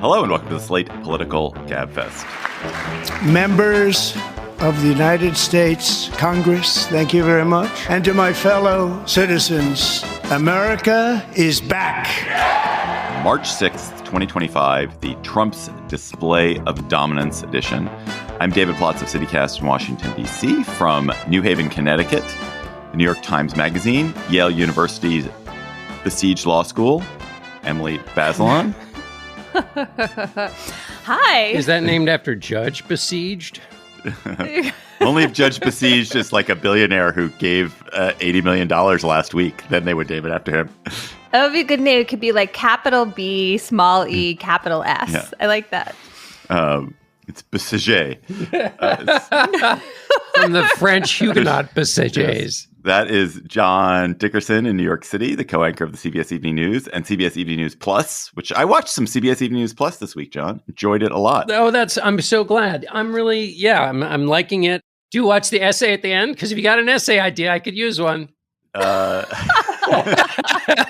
Hello and welcome to the Slate Political Gabfest. Members of the United States Congress, thank you very much. And to my fellow citizens, America is back. March 6th, 2025, the Trump's Display of Dominance edition. I'm David Plotz of CityCast in Washington, D.C., from New Haven, Connecticut, the New York Times Magazine, Yale University's Besieged Law School, Emily Bazelon. Hi. Is that named after Judge Besieged? Only if Judge Besieged is like a billionaire who gave $80 million last week, then they would name it after him. That would be a good name. It could be like capital B, small e, capital S. Yeah. I like that. It's Besiege. From the French Huguenot Besiges. Yes. That is John Dickerson in New York City, the co-anchor of the CBS Evening News and CBS Evening News Plus, which I watched some CBS Evening News Plus this week, John. Enjoyed it a lot. Oh, I'm so glad. I'm liking it. Do you watch the essay at the end? Because if you got an essay idea, I could use one.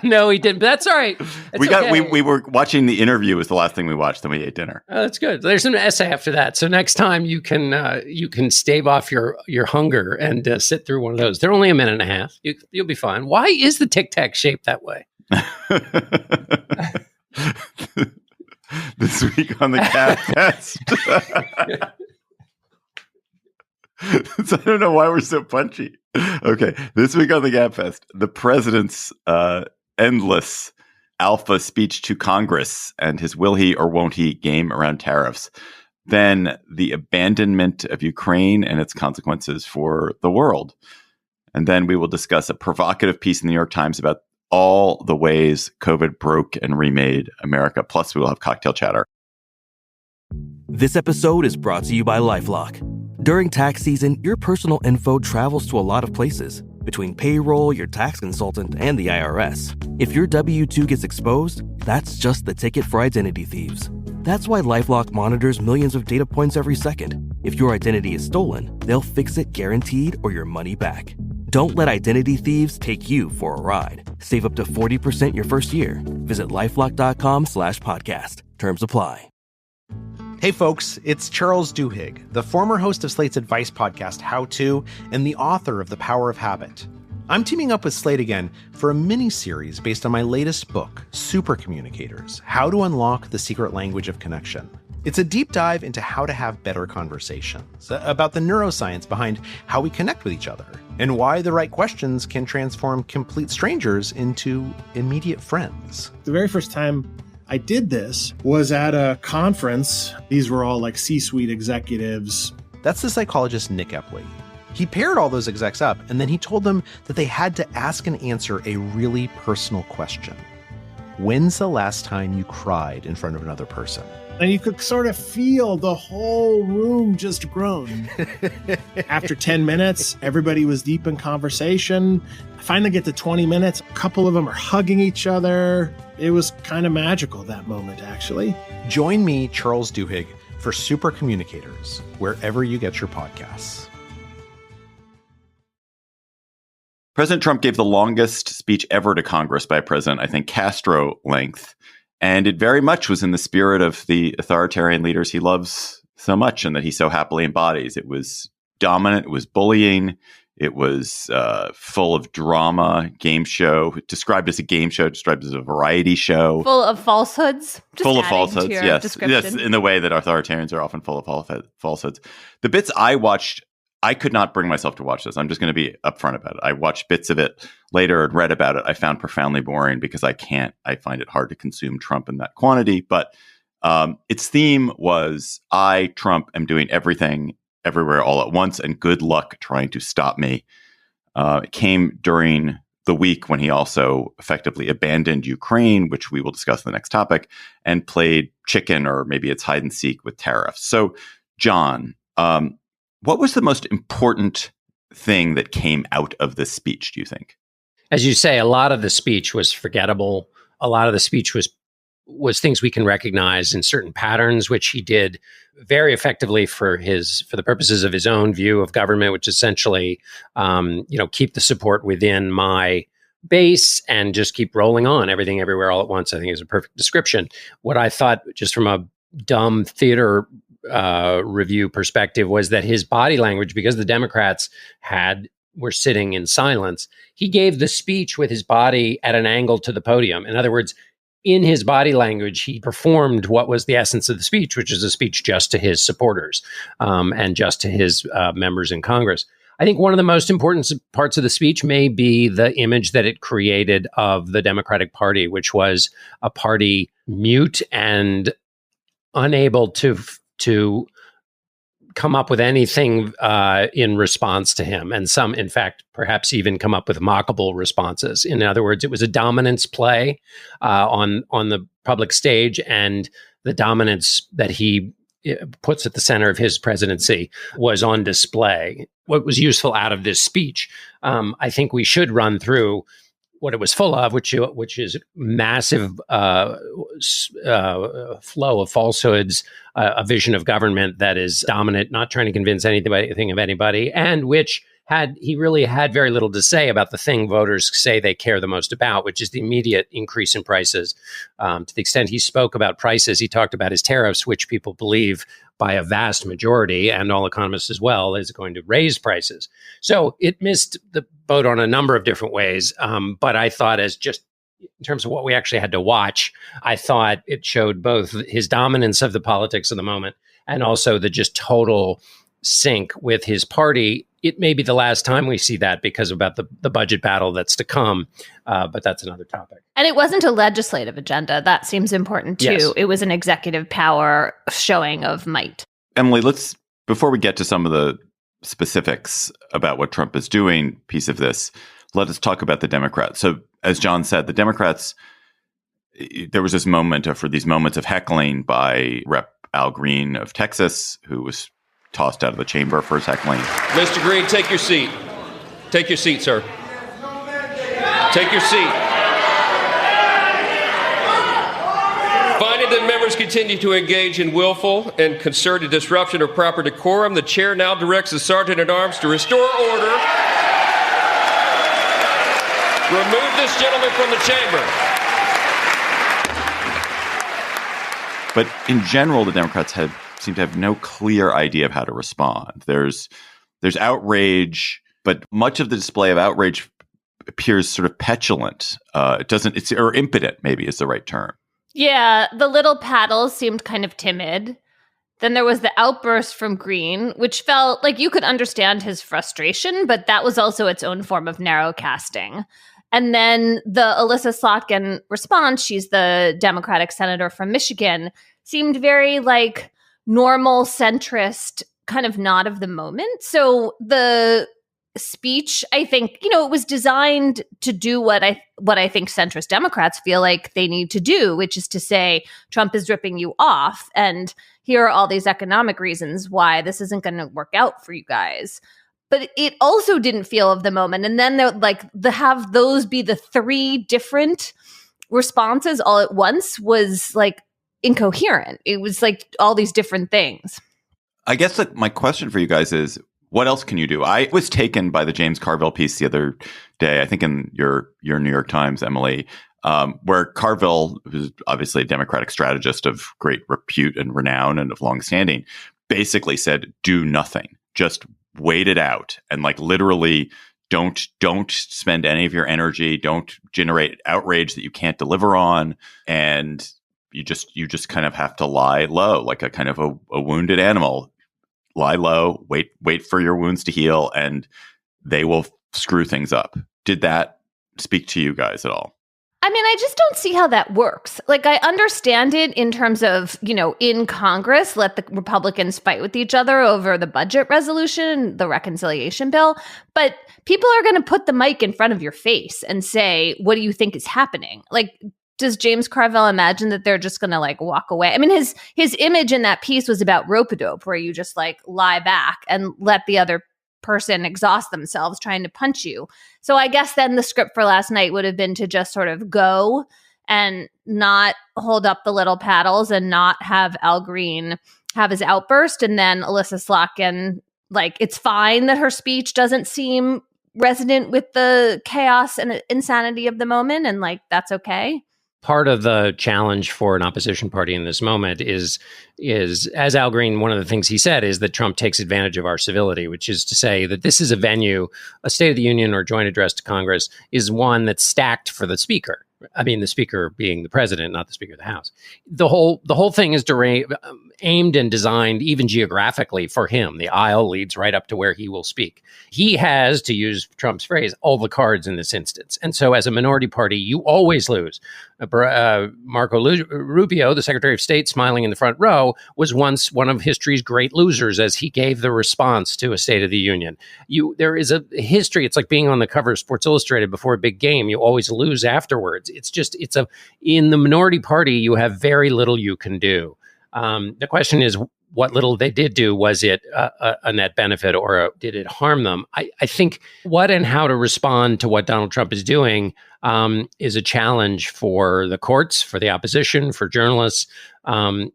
No, he didn't. But that's all right. We were watching the interview was the last thing we watched. Then we ate dinner. Oh, that's good. There's an essay after that. So next time you can stave off your hunger and sit through one of those. They're only a minute and a half. You'll be fine. Why is the Tic Tac shaped that way? This week on the Gabfest. So I don't know why we're so punchy. Okay, this week on the Gabfest, the president's endless alpha speech to Congress and his will he or won't he game around tariffs. Then the abandonment of Ukraine and its consequences for the world. And then we will discuss a provocative piece in the New York Times about all the ways COVID broke and remade America. Plus, we will have cocktail chatter. This episode is brought to you by LifeLock. During tax season, your personal info travels to a lot of places. Between payroll, your tax consultant, and the IRS. If your W-2 gets exposed, that's just the ticket for identity thieves. That's why LifeLock monitors millions of data points every second. If your identity is stolen, they'll fix it guaranteed or your money back. Don't let identity thieves take you for a ride. Save up to 40% your first year. Visit LifeLock.com/podcast. Terms apply. Hey folks, it's Charles Duhigg, the former host of Slate's advice podcast, How To, and the author of The Power of Habit. I'm teaming up with Slate again for a mini-series based on my latest book, Super Communicators: How to Unlock the Secret Language of Connection. It's a deep dive into how to have better conversations, about the neuroscience behind how we connect with each other, and why the right questions can transform complete strangers into immediate friends. The very first time I did this was at a conference. These were all like C-suite executives. That's the psychologist Nick Epley. He paired all those execs up, and then he told them that they had to ask and answer a really personal question. When's the last time you cried in front of another person? And you could sort of feel the whole room just groan. After 10 minutes, everybody was deep in conversation. I finally get to 20 minutes. A couple of them are hugging each other. It was kind of magical, that moment, actually. Join me, Charles Duhigg, for Super Communicators, wherever you get your podcasts. President Trump gave the longest speech ever to Congress by a president, I think Castro length. And it very much was in the spirit of the authoritarian leaders he loves so much and that he so happily embodies. It was dominant. It was bullying. It was full of drama, game show, described as a game show, described as a variety show. Full of falsehoods. Full of falsehoods, yes. Yes, in the way that authoritarians are often full of falsehoods. The bits I watched, I could not bring myself to watch this. I'm just going to be upfront about it. I watched bits of it later and read about it. I found profoundly boring because I find it hard to consume Trump in that quantity. But its theme was, I, Trump, am doing everything, everywhere, all at once, and good luck trying to stop me. It came during the week when he also effectively abandoned Ukraine, which we will discuss in the next topic, and played chicken, or maybe it's hide and seek, with tariffs. So, John, what was the most important thing that came out of this speech, do you think? As you say, a lot of the speech was forgettable. A lot of the speech was things we can recognize in certain patterns, which he did very effectively for the purposes of his own view of government, which essentially, keep the support within my base and just keep rolling on. Everything Everywhere All at Once, I think, is a perfect description. What I thought, just from a dumb theater review perspective, was that his body language, because the Democrats were sitting in silence, he gave the speech with his body at an angle to the podium. In other words, in his body language, he performed what was the essence of the speech, which is a speech just to his supporters and just to his members in Congress. I think one of the most important parts of the speech may be the image that it created of the Democratic Party, which was a party mute and unable to come up with anything in response to him. And some, in fact, perhaps even come up with mockable responses. In other words, it was a dominance play on the public stage, and the dominance that he puts at the center of his presidency was on display. What was useful out of this speech, I think we should run through what it was full of, which is massive flow of falsehoods, a vision of government that is dominant, not trying to convince anything of anybody, and which he really had very little to say about the thing voters say they care the most about, which is the immediate increase in prices. To the extent he spoke about prices, he talked about his tariffs, which people believe by a vast majority, and all economists as well, is going to raise prices. So it missed the boat on a number of different ways. But I thought, as just in terms of what we actually had to watch, I thought it showed both his dominance of the politics of the moment and also the just total sync with his party. It may be the last time we see that because about the budget battle that's to come, but that's another topic. And it wasn't a legislative agenda. That seems important too. Yes. It was an executive power showing of might. Emily, before we get to some of the specifics about what Trump is doing, piece of this, let us talk about the Democrats. So as John said, the Democrats, there was this moment these moments of heckling by Rep. Al Green of Texas, who was tossed out of the chamber for his heckling. Mr. Green, take your seat. Take your seat, sir. Take your seat. Finding that members continue to engage in willful and concerted disruption of proper decorum, the chair now directs the sergeant-at-arms to restore order. Remove this gentleman from the chamber. But in general, the Democrats seem to have no clear idea of how to respond. There's outrage, but much of the display of outrage appears sort of petulant. Or impotent, maybe is the right term. Yeah, the little paddles seemed kind of timid. Then there was the outburst from Green, which felt like you could understand his frustration, but that was also its own form of narrow casting. And then the Alyssa Slotkin response, she's the Democratic senator from Michigan, seemed very like normal centrist, kind of not of the moment. So the speech, I think, it was designed to do what I think centrist Democrats feel like they need to do, which is to say Trump is ripping you off, and here are all these economic reasons why this isn't going to work out for you guys. But it also didn't feel of the moment. And then have those be the three different responses all at once was like incoherent. It was like all these different things. I guess my question for you guys is, what else can you do? I was taken by the James Carville piece the other day, I think in your New York Times, Emily, where Carville, who's obviously a Democratic strategist of great repute and renown and of long standing, basically said, do nothing. Just wait it out, and literally don't spend any of your energy, don't generate outrage that you can't deliver on, and you just kind of have to lie low, like a kind of a wounded animal. Lie low, wait for your wounds to heal, and they will screw things up. Did that speak to you guys at all? I mean, I just don't see how that works. Like, I understand it in terms of, in Congress, let the Republicans fight with each other over the budget resolution, the reconciliation bill. But people are going to put the mic in front of your face and say, what do you think is happening? Like, does James Carville imagine that they're just going to walk away? I mean, his image in that piece was about rope-a-dope, where you just lie back and let the other person exhaust themselves trying to punch you. So I guess then the script for last night would have been to just sort of go and not hold up the little paddles and not have Al Green have his outburst. And then Alyssa Slotkin, it's fine that her speech doesn't seem resonant with the chaos and insanity of the moment, and like that's okay. Part of the challenge for an opposition party in this moment is as Al Green, one of the things he said is that Trump takes advantage of our civility, which is to say that this is a venue, a State of the Union or joint address to Congress is one that's stacked for the speaker. I mean, the speaker being the president, not the Speaker of the House. The whole thing is aimed and designed even geographically for him. The aisle leads right up to where he will speak. He has, to use Trump's phrase, all the cards in this instance. And so as a minority party, you always lose. Marco Rubio, the Secretary of State, smiling in the front row, was once one of history's great losers as he gave the response to a State of the Union. There is a history. It's like being on the cover of Sports Illustrated before a big game. You always lose afterwards. In the minority party, you have very little you can do. The question is, what little they did do, was it a net benefit or did it harm them? I think what and how to respond to what Donald Trump is doing is a challenge for the courts, for the opposition, for journalists.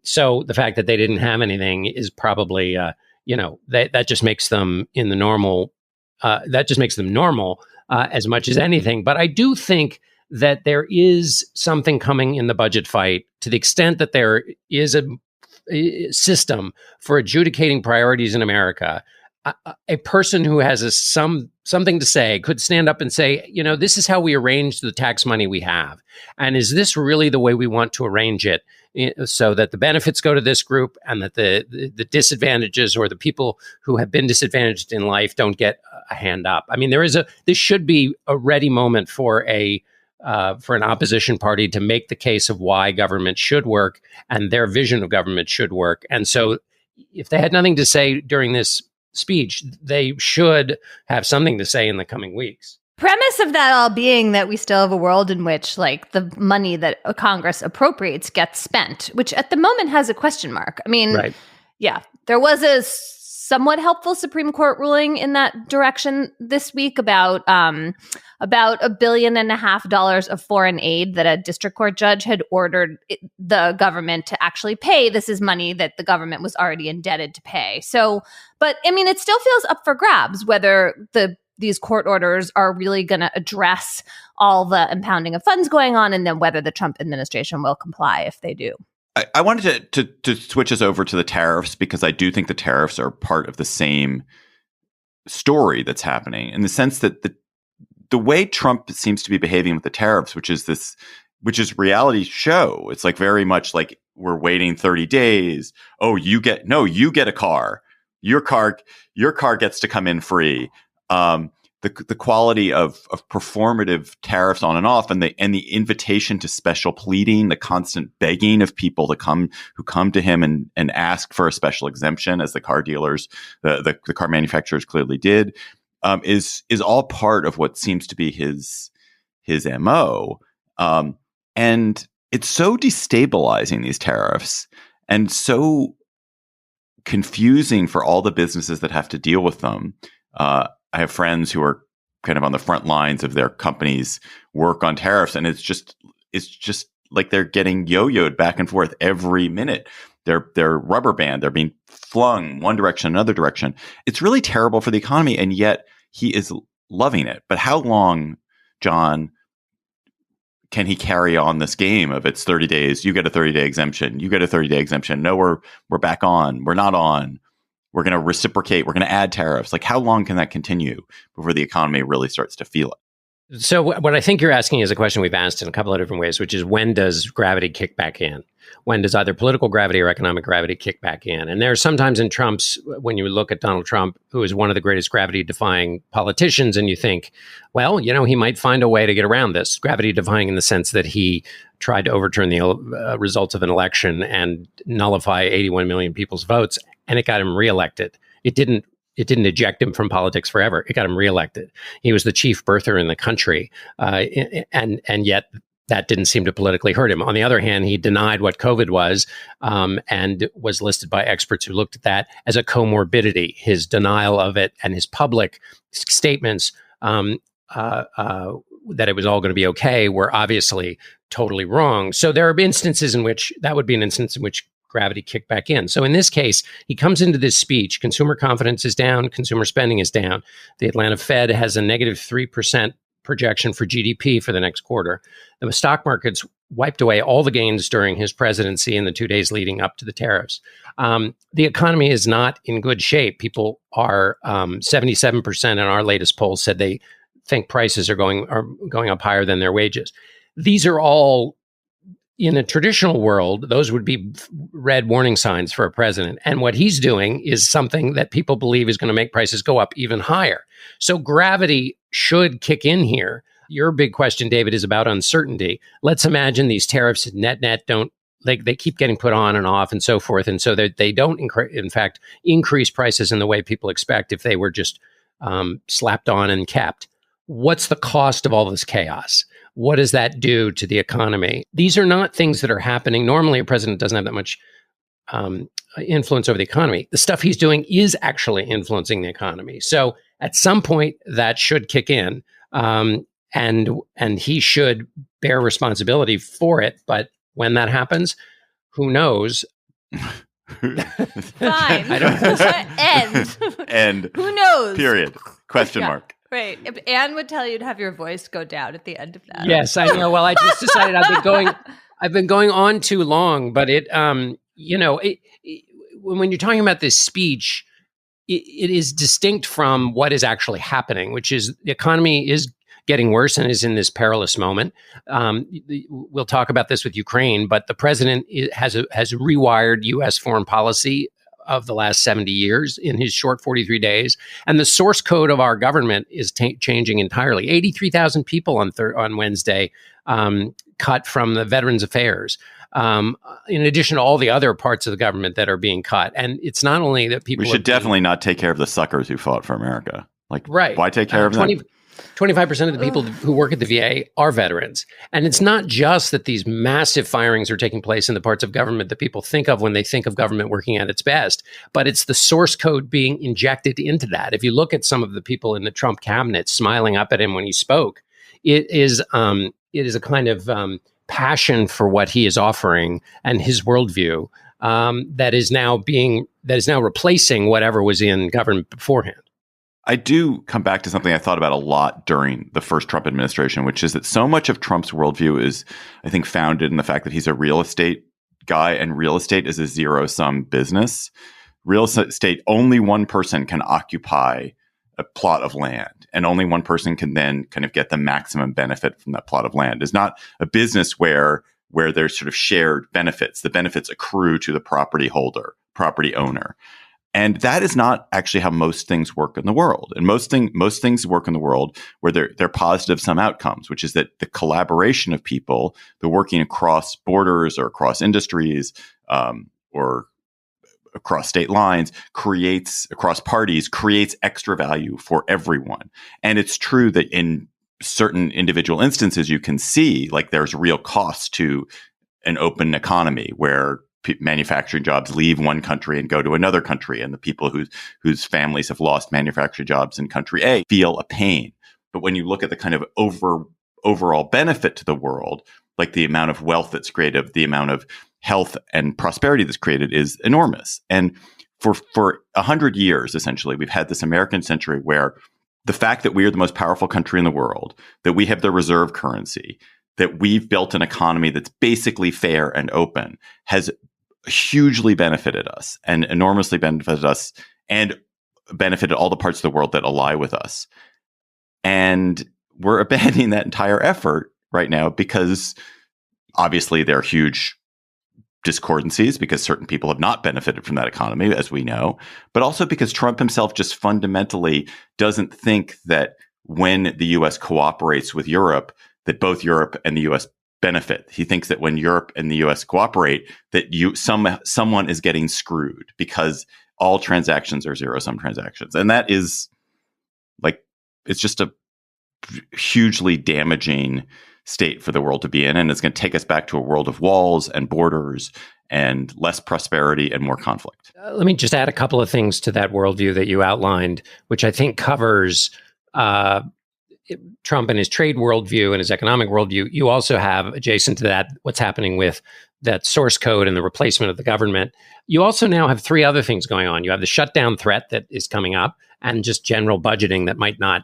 So the fact that they didn't have anything is probably, that just makes them in the normal. That just makes them normal as much as anything. But I do think that there is something coming in the budget fight, to the extent that there is a system for adjudicating priorities in America. A person who has something to say could stand up and say, this is how we arrange the tax money we have. And is this really the way we want to arrange it, so that the benefits go to this group and that the disadvantages or the people who have been disadvantaged in life don't get a hand up? I mean, this should be a ready moment for an opposition party to make the case of why government should work and their vision of government should work. And so if they had nothing to say during this speech, they should have something to say in the coming weeks. Premise of that all being that we still have a world in which like the money that Congress appropriates gets spent, which at the moment has a question mark. I mean, right. Yeah, there was a somewhat helpful Supreme Court ruling in that direction this week about $1.5 billion of foreign aid that a district court judge had ordered the government to actually pay. This is money that the government was already indebted to pay. So, but I mean, it still feels up for grabs whether these court orders are really going to address all the impounding of funds going on, and then whether the Trump administration will comply if they do. I wanted to switch us over to the tariffs, because I do think the tariffs are part of the same story that's happening, in the sense that the way Trump seems to be behaving with the tariffs, which is reality show. It's like very much like we're waiting 30 days. Oh, you get a car. Your car gets to come in free. The quality of performative tariffs on and off, and the invitation to special pleading, the constant begging of people who come to him and ask for a special exemption, as the car dealers, the car manufacturers clearly did, is all part of what seems to be his MO. And it's so destabilizing, these tariffs, and so confusing for all the businesses that have to deal with them. I have friends who are kind of on the front lines of their company's work on tariffs, and it's just like they're getting yo-yoed back and forth every minute. They're rubber band. They're being flung one direction, another direction. It's really terrible for the economy, and yet he is loving it. But how long, John, can he carry on this game of it's 30 days, you get a 30-day exemption, you get a 30-day exemption. No, we're back on. We're not on. We're going to reciprocate. We're going to add tariffs. Like, how long can that continue before the economy really starts to feel it? So what I think you're asking is a question we've asked in a couple of different ways, which is, when does gravity kick back in? When does either political gravity or economic gravity kick back in? And there's sometimes in Trump's, when you look at Donald Trump, who is one of the greatest gravity-defying politicians, and you think, well, he might find a way to get around this. Gravity-defying in the sense that he tried to overturn the results of an election and nullify 81 million people's votes, and it got him reelected. It didn't eject him from politics forever. It got him reelected. He was the chief birther in the country, and yet that didn't seem to politically hurt him. On the other hand, he denied what COVID was, and was listed by experts who looked at that as a comorbidity. His denial of it and his public statements that it was all going to be okay were obviously totally wrong. So there are instances in which that would be an instance in which gravity kick back in. So in this case, he comes into this speech, consumer confidence is down, consumer spending is down. The Atlanta Fed has a negative 3% projection for GDP for the next quarter. The stock market's wiped away all the gains during his presidency in the 2 days leading up to the tariffs. The economy is not in good shape. People are 77% in our latest poll said they think prices are going up higher than their wages. These are all, in a traditional world, those would be red warning signs for a president. And what he's doing is something that people believe is going to make prices go up even higher. So gravity should kick in here. Your big question, David, is about uncertainty. Let's imagine these tariffs net don't, they keep getting put on and off and so forth. And so that they don't, in fact, increase prices in the way people expect if they were just slapped on and kept. What's the cost of all this chaos? What does that do to the economy? These are not things that are happening. Normally, a president doesn't have that much influence over the economy. The stuff he's doing is actually influencing the economy. So at some point, that should kick in, and he should bear responsibility for it. But when that happens, who knows? Fine. I don't End. Who knows? Period. Question mark. Right. If Anne would tell you to have your voice go down at the end of that. Yes, I know. Well, I just decided I've been going on too long, but when you're talking about this speech, it is distinct from what is actually happening, which is the economy is getting worse and is in this perilous moment. We'll talk about this with Ukraine, but the president has rewired U.S. foreign policy of the last 70 years in his short 43 days. And the source code of our government is changing entirely. 83,000 people on Wednesday cut from the Veterans Affairs, in addition to all the other parts of the government that are being cut. And it's not only that people... We should definitely not take care of the suckers who fought for America. Right. Why take care of them? 25% of the people who work at the VA are veterans. And it's not just that these massive firings are taking place in the parts of government that people think of when they think of government working at its best, but it's the source code being injected into that. If you look at some of the people in the Trump cabinet smiling up at him when he spoke, it is a kind of passion for what he is offering and his worldview that is now replacing whatever was in government beforehand. I do come back to something I thought about a lot during the first Trump administration, which is that so much of Trump's worldview is, I think, founded in the fact that he's a real estate guy, and real estate is a zero-sum business. Real estate, only one person can occupy a plot of land, and only one person can then kind of get the maximum benefit from that plot of land. It's not a business where there's sort of shared benefits. The benefits accrue to the property owner. And that is not actually how most things work in the world. And most things work in the world where they're positive sum outcomes, which is that the collaboration of people, the working across borders or across industries or across state lines, across parties, creates extra value for everyone. And it's true that in certain individual instances, you can see like there's real cost to an open economy where manufacturing jobs leave one country and go to another country, and the people whose families have lost manufacturing jobs in country A feel a pain. But when you look at the kind of overall benefit to the world, like the amount of wealth that's created, the amount of health and prosperity that's created is enormous. And for 100 years, essentially, we've had this American century where the fact that we are the most powerful country in the world, that we have the reserve currency, that we've built an economy that's basically fair and open, has hugely benefited us and enormously benefited us and benefited all the parts of the world that ally with us. And we're abandoning that entire effort right now because obviously there are huge discordancies because certain people have not benefited from that economy, as we know, but also because Trump himself just fundamentally doesn't think that when the U.S. cooperates with Europe, that both Europe and the U.S. benefit. He thinks that when Europe and the U.S. cooperate, that someone is getting screwed because all transactions are zero-sum transactions. And that is it's just a hugely damaging state for the world to be in. And it's going to take us back to a world of walls and borders and less prosperity and more conflict. Let me just add a couple of things to that worldview that you outlined, which I think covers Trump and his trade worldview and his economic worldview. You also have, adjacent to that, what's happening with that source code and the replacement of the government, you also now have three other things going on. You have the shutdown threat that is coming up and just general budgeting that might not.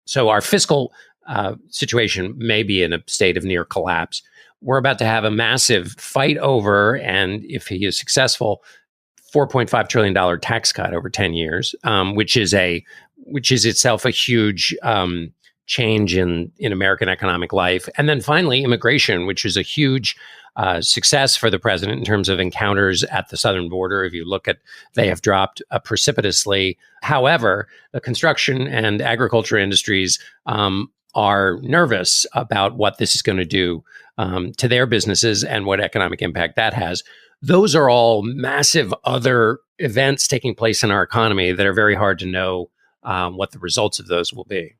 So our fiscal situation may be in a state of near collapse. We're about to have a massive fight over, and if he is successful, $4.5 trillion tax cut over 10 years, which is itself a huge change in American economic life. And then finally, immigration, which is a huge success for the president in terms of encounters at the southern border. If you look at, they have dropped precipitously. However, the construction and agriculture industries are nervous about what this is going to do to their businesses and what economic impact that has. Those are all massive other events taking place in our economy that are very hard to know what the results of those will be.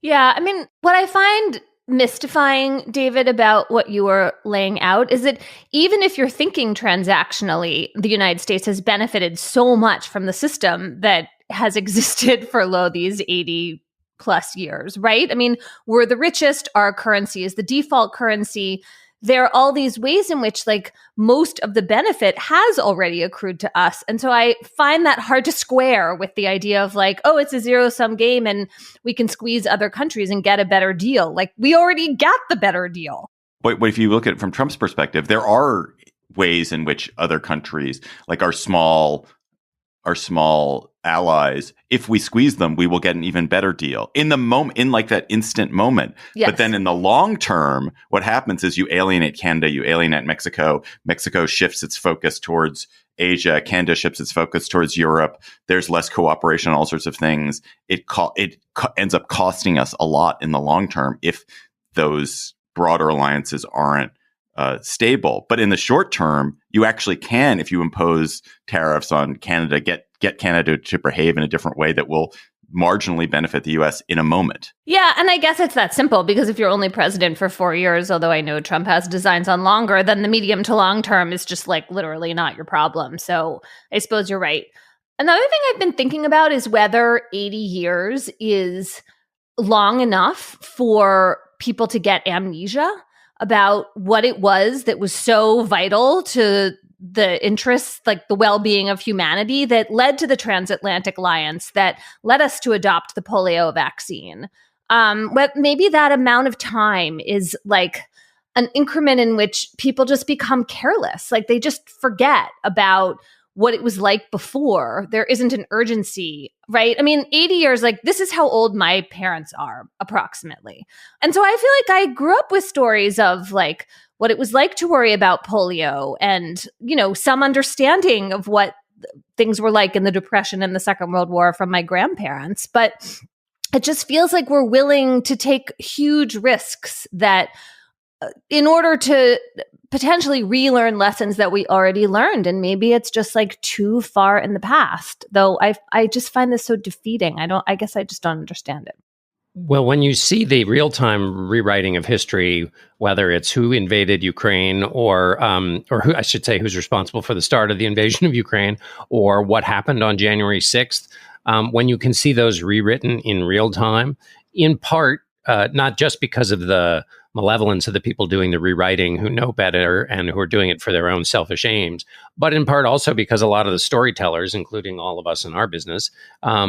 Yeah, I mean, what I find mystifying, David, about what you were laying out is that even if you're thinking transactionally, the United States has benefited so much from the system that has existed for these 80 plus years, right? I mean, we're the richest, our currency is the default currency. There are all these ways in which most of the benefit has already accrued to us. And so I find that hard to square with the idea of it's a zero-sum game and we can squeeze other countries and get a better deal. We already got the better deal. But if you look at it from Trump's perspective, there are ways in which other countries, our small allies, if we squeeze them, we will get an even better deal in the moment, in that instant moment. Yes. But then in the long term, what happens is you alienate Canada, you alienate Mexico. Mexico shifts its focus towards Asia. Canada shifts its focus towards Europe. There's less cooperation on all sorts of things. It ends up costing us a lot in the long term if those broader alliances aren't stable. But in the short term, you actually can, if you impose tariffs on Canada, get Canada to behave in a different way that will marginally benefit the U.S. in a moment. Yeah, and I guess it's that simple, because if you're only president for 4 years, although I know Trump has designs on longer, then the medium to long term is just literally not your problem. So I suppose you're right. Another thing I've been thinking about is whether 80 years is long enough for people to get amnesia about what it was that was so vital to the interests, the well-being of humanity, that led to the transatlantic alliance, that led us to adopt the polio vaccine. But maybe that amount of time is an increment in which people just become careless. They just forget about what it was like before. There isn't an urgency, right? I mean, 80 years, this is how old my parents are, approximately. And so I feel I grew up with stories of what it was like to worry about polio and, some understanding of what things were like in the Depression and the Second World War from my grandparents. But it just feels like we're willing to take huge risks that in order to potentially relearn lessons that we already learned. And maybe it's just too far in the past, though I just find this so defeating. I guess I just don't understand it. Well, when you see the real-time rewriting of history, whether it's who invaded Ukraine or who, I should say, who's responsible for the start of the invasion of Ukraine, or what happened on January 6th, when you can see those rewritten in real time, in part, not just because of the malevolence of the people doing the rewriting who know better and who are doing it for their own selfish aims, but in part also because a lot of the storytellers, including all of us in our business,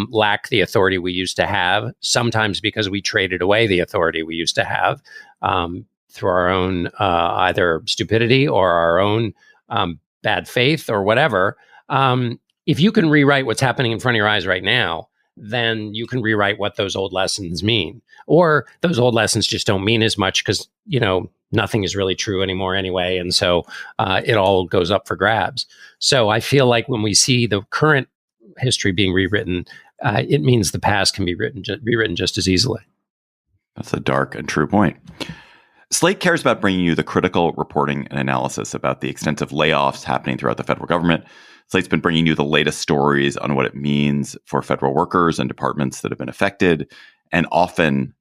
lack the authority we used to have, sometimes because we traded away the authority we used to have through our own either stupidity or our own bad faith or whatever. If you can rewrite what's happening in front of your eyes right now, then you can rewrite what those old lessons mean. Or those old lessons just don't mean as much because, nothing is really true anymore anyway. And so it all goes up for grabs. So I feel like when we see the current history being rewritten, it means the past can be rewritten just as easily. That's a dark and true point. Slate cares about bringing you the critical reporting and analysis about the extensive layoffs happening throughout the federal government. Slate's been bringing you the latest stories on what it means for federal workers and departments that have been affected. And often,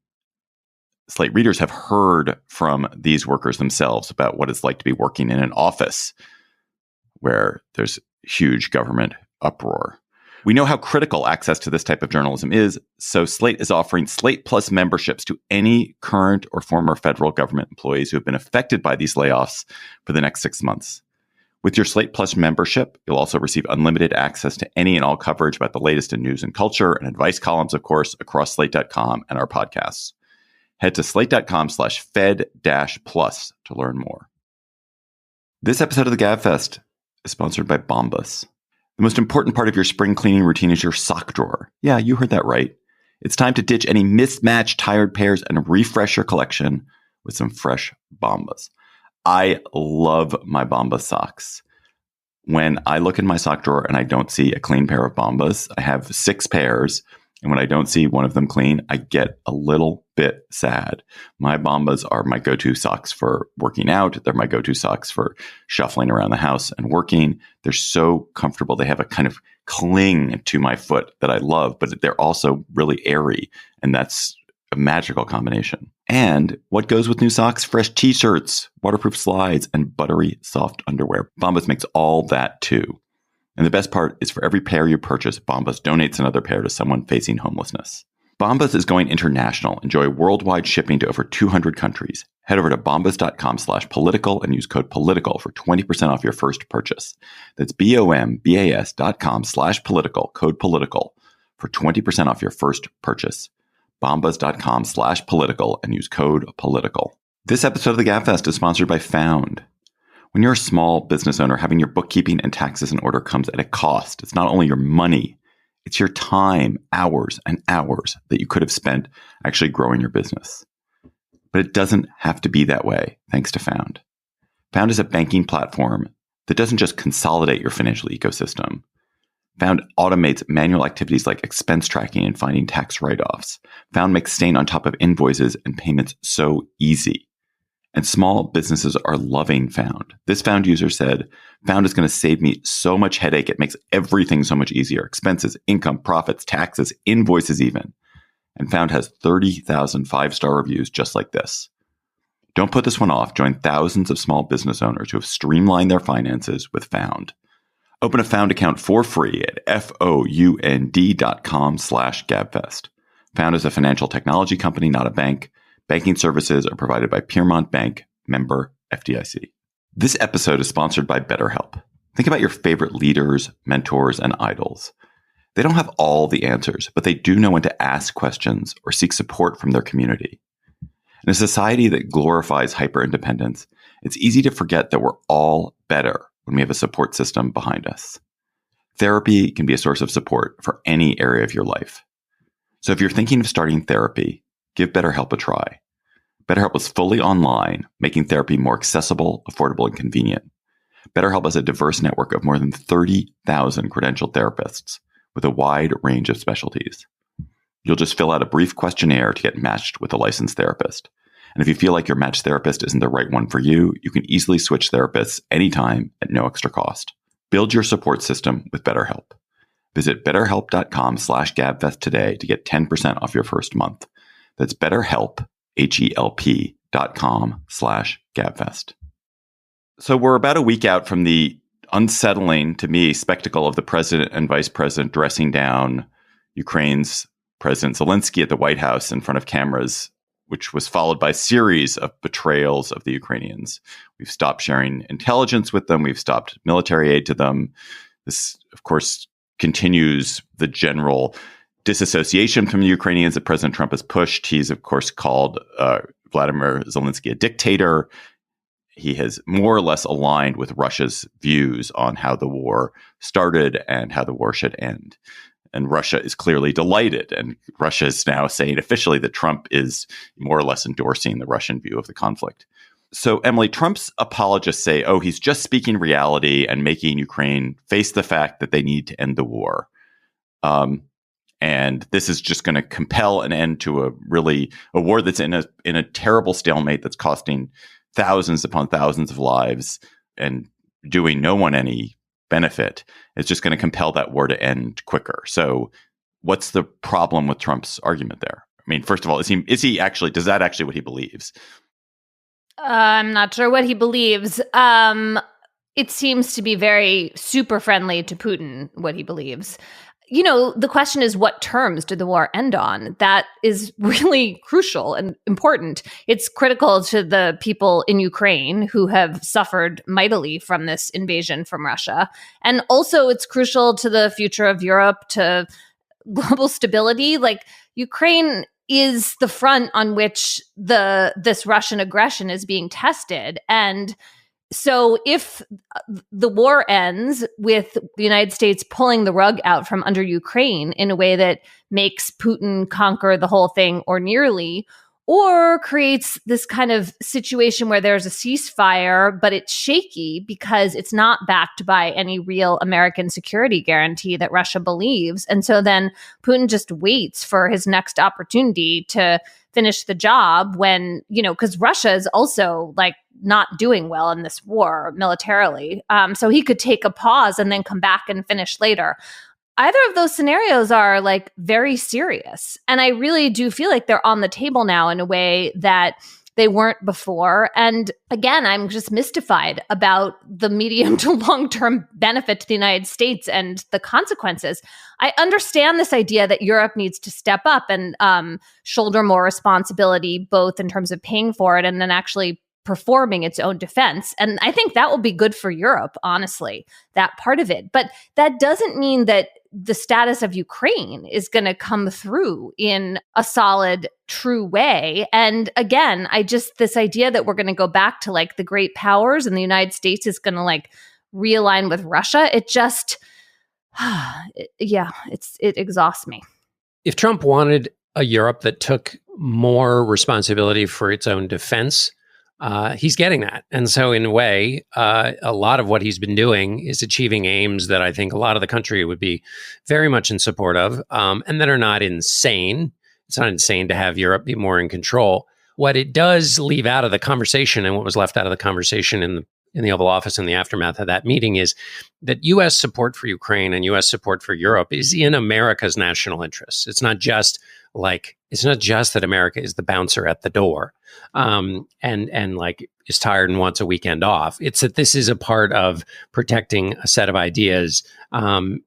Slate readers have heard from these workers themselves about what it's like to be working in an office where there's huge government uproar. We know how critical access to this type of journalism is, so Slate is offering Slate Plus memberships to any current or former federal government employees who have been affected by these layoffs for the next 6 months. With your Slate Plus membership, you'll also receive unlimited access to any and all coverage about the latest in news and culture and advice columns, of course, across slate.com and our podcasts. Head to slate.com/fed-plus to learn more. This episode of the Gabfest is sponsored by Bombas. The most important part of your spring cleaning routine is your sock drawer. Yeah, you heard that right. It's time to ditch any mismatched tired pairs and refresh your collection with some fresh Bombas. I love my Bombas socks. When I look in my sock drawer and I don't see a clean pair of Bombas, I have 6 pairs. And when I don't see one of them clean, I get a little bit sad. My Bombas are my go-to socks for working out. They're my go-to socks for shuffling around the house and working. They're so comfortable. They have a kind of cling to my foot that I love, but they're also really airy. And that's a magical combination. And what goes with new socks? Fresh t-shirts, waterproof slides, and buttery soft underwear. Bombas makes all that too. And the best part is for every pair you purchase, Bombas donates another pair to someone facing homelessness. Bombas is going international. Enjoy worldwide shipping to over 200 countries. Head over to bombas.com/political and use code political for 20% off your first purchase. That's bombas.com/political, code political for 20% off your first purchase. bombas.com/political and use code political. This episode of the Gabfest is sponsored by Found. When you're a small business owner, having your bookkeeping and taxes in order comes at a cost. It's not only your money, it's your time, hours and hours that you could have spent actually growing your business. But it doesn't have to be that way, thanks to Found. Found is a banking platform that doesn't just consolidate your financial ecosystem. Found automates manual activities like expense tracking and finding tax write-offs. Found makes staying on top of invoices and payments so easy. And small businesses are loving Found. This Found user said, Found is going to save me so much headache. It makes everything so much easier. Expenses, income, profits, taxes, invoices even. And Found has 30,000 5-star reviews just like this. Don't put this one off. Join thousands of small business owners who have streamlined their finances with Found. Open a Found account for free at found.com/Gabfest. Found is a financial technology company, not a bank. Banking services are provided by Piermont Bank, member FDIC. This episode is sponsored by BetterHelp. Think about your favorite leaders, mentors, and idols. They don't have all the answers, but they do know when to ask questions or seek support from their community. In a society that glorifies hyper-independence, it's easy to forget that we're all better when we have a support system behind us. Therapy can be a source of support for any area of your life. So if you're thinking of starting therapy, give BetterHelp a try. BetterHelp is fully online, making therapy more accessible, affordable, and convenient. BetterHelp has a diverse network of more than 30,000 credentialed therapists with a wide range of specialties. You'll just fill out a brief questionnaire to get matched with a licensed therapist. And if you feel like your matched therapist isn't the right one for you, you can easily switch therapists anytime at no extra cost. Build your support system with BetterHelp. Visit betterhelp.com/Gabfest today to get 10% off your first month. That's BetterHelp, HELP.com/Gabfest. So we're about a week out from the unsettling, to me, spectacle of the president and vice president dressing down Ukraine's President Zelensky at the White House in front of cameras, which was followed by a series of betrayals of the Ukrainians. We've stopped sharing intelligence with them. We've stopped military aid to them. This, of course, continues the general disassociation from the Ukrainians that President Trump has pushed. He's, of course, called Vladimir Zelensky a dictator. He has more or less aligned with Russia's views on how the war started and how the war should end. And Russia is clearly delighted. And Russia is now saying officially that Trump is more or less endorsing the Russian view of the conflict. So, Emily, Trump's apologists say, oh, he's just speaking reality and making Ukraine face the fact that they need to end the war. And this is just going to compel an end to a war that's in a terrible stalemate that's costing thousands upon thousands of lives and doing no one any benefit. It's just going to compel that war to end quicker. So what's the problem with Trump's argument there? I mean, first of all, does that actually what he believes? I'm not sure what he believes. It seems to be very super friendly to Putin, what he believes. the question is, what terms did the war end on? That is really crucial and important. It's critical to the people in Ukraine who have suffered mightily from this invasion from Russia. And also it's crucial to the future of Europe, to global stability. Like, Ukraine is the front on which this Russian aggression is being tested. And so if the war ends with the United States pulling the rug out from under Ukraine in a way that makes Putin conquer the whole thing or nearly, or creates this kind of situation where there's a ceasefire, but it's shaky because it's not backed by any real American security guarantee that Russia believes. And so then Putin just waits for his next opportunity to finish the job when, because Russia is also like not doing well in this war militarily. So he could take a pause and then come back and finish later. Either of those scenarios are like very serious. And I really do feel like they're on the table now in a way that they weren't before. And again, I'm just mystified about the medium to long-term benefit to the United States and the consequences. I understand this idea that Europe needs to step up and shoulder more responsibility, both in terms of paying for it and then actually performing its own defense. And I think that will be good for Europe, honestly, that part of it. But that doesn't mean that the status of Ukraine is going to come through in a solid, true way. And again, this idea that we're going to go back to like the great powers and the United States is going to like realign with Russia, it just, it exhausts me. If Trump wanted a Europe that took more responsibility for its own defense, he's getting that. And so in a way, a lot of what he's been doing is achieving aims that I think a lot of the country would be very much in support of, and that are not insane. It's not insane to have Europe be more in control. What it does leave out of the conversation, and what was left out of the conversation in the Oval Office in the aftermath of that meeting, is that U.S. support for Ukraine and U.S. support for Europe is in America's national interests. It's not just that America is the bouncer at the door, and like is tired and wants a weekend off. It's that this is a part of protecting a set of ideas, and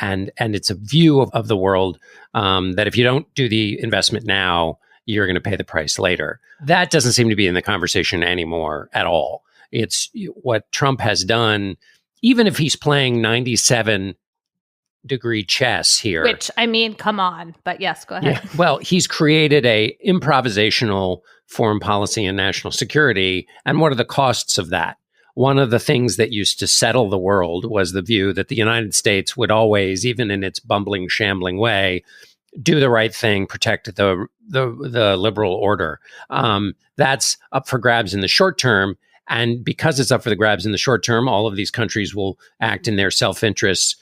it's a view of the world that if you don't do the investment now, you're going to pay the price later. That doesn't seem to be in the conversation anymore at all. It's what Trump has done, even if he's playing 97-degree chess here. Which, I mean, come on. But yes, go ahead. Yeah. Well, he's created a improvisational foreign policy and national security. And what are the costs of that? One of the things that used to settle the world was the view that the United States would always, even in its bumbling, shambling way, do the right thing, protect the liberal order. That's up for grabs in the short term. And because it's up for the grabs in the short term, all of these countries will act in their self-interests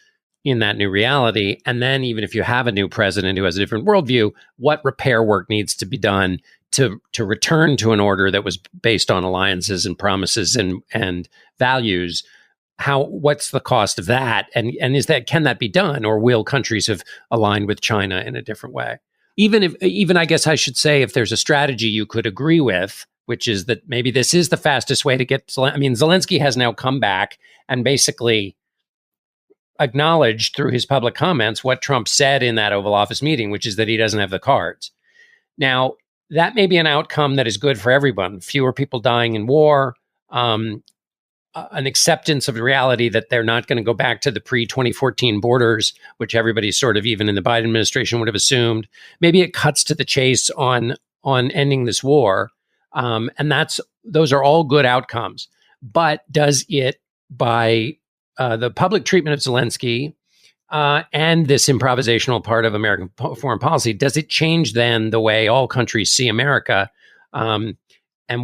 in that new reality. And then even if you have a new president who has a different worldview, what repair work needs to be done to return to an order that was based on alliances and promises and values? What's the cost of that? And can that be done? Or will countries have aligned with China in a different way? Even I guess I should say, if there's a strategy you could agree with, which is that maybe this is the fastest way to get, Zelensky has now come back and basically acknowledged through his public comments what Trump said in that Oval Office meeting, which is that he doesn't have the cards. Now, that may be an outcome that is good for everyone. Fewer people dying in war, an acceptance of the reality that they're not going to go back to the pre-2014 borders, which everybody sort of, even in the Biden administration, would have assumed. Maybe it cuts to the chase on ending this war. And those are all good outcomes. But does it, by the public treatment of Zelensky and this improvisational part of American foreign policy, does it change then the way all countries see America? And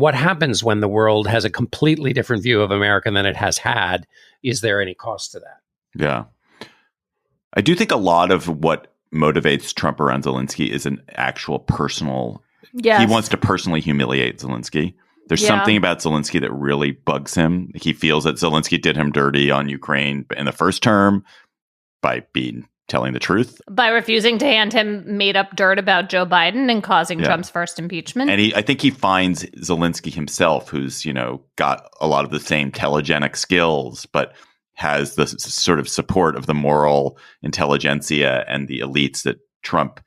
what happens when the world has a completely different view of America than it has had? Is there any cost to that? Yeah. I do think a lot of what motivates Trump around Zelensky is an actual personal. Yes. He wants to personally humiliate Zelensky. There's something about Zelensky that really bugs him. He feels that Zelensky did him dirty on Ukraine in the first term by telling the truth. By refusing to hand him made up dirt about Joe Biden and causing Trump's first impeachment. And I think he finds Zelensky himself, who's, got a lot of the same telegenic skills, but has the sort of support of the moral intelligentsia and the elites that Trump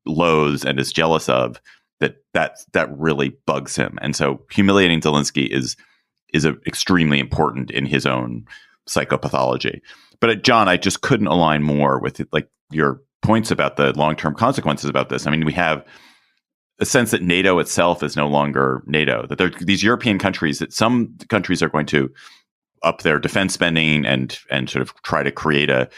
loathes and is jealous of, that really bugs him. And so humiliating Zelensky is extremely important in his own psychopathology. But John, I just couldn't align more with like your points about the long-term consequences about this. I mean, we have a sense that NATO itself is no longer NATO, that there are these European countries, that some countries are going to up their defense spending and sort of try to create a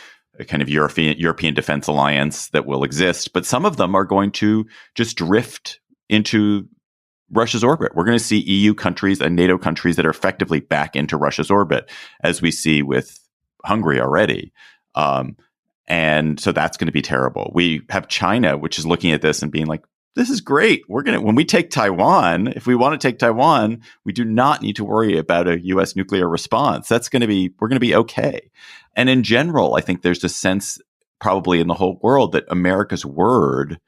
kind of European defense alliance that will exist. But some of them are going to just drift into Russia's orbit. We're going to see EU countries and NATO countries that are effectively back into Russia's orbit, as we see with Hungary already. And so that's going to be terrible. We have China, which is looking at this and being like, this is great. When we take Taiwan, if we want to take Taiwan, we do not need to worry about a U.S. nuclear response. We're going to be okay. And in general, I think there's a sense probably in the whole world that America's word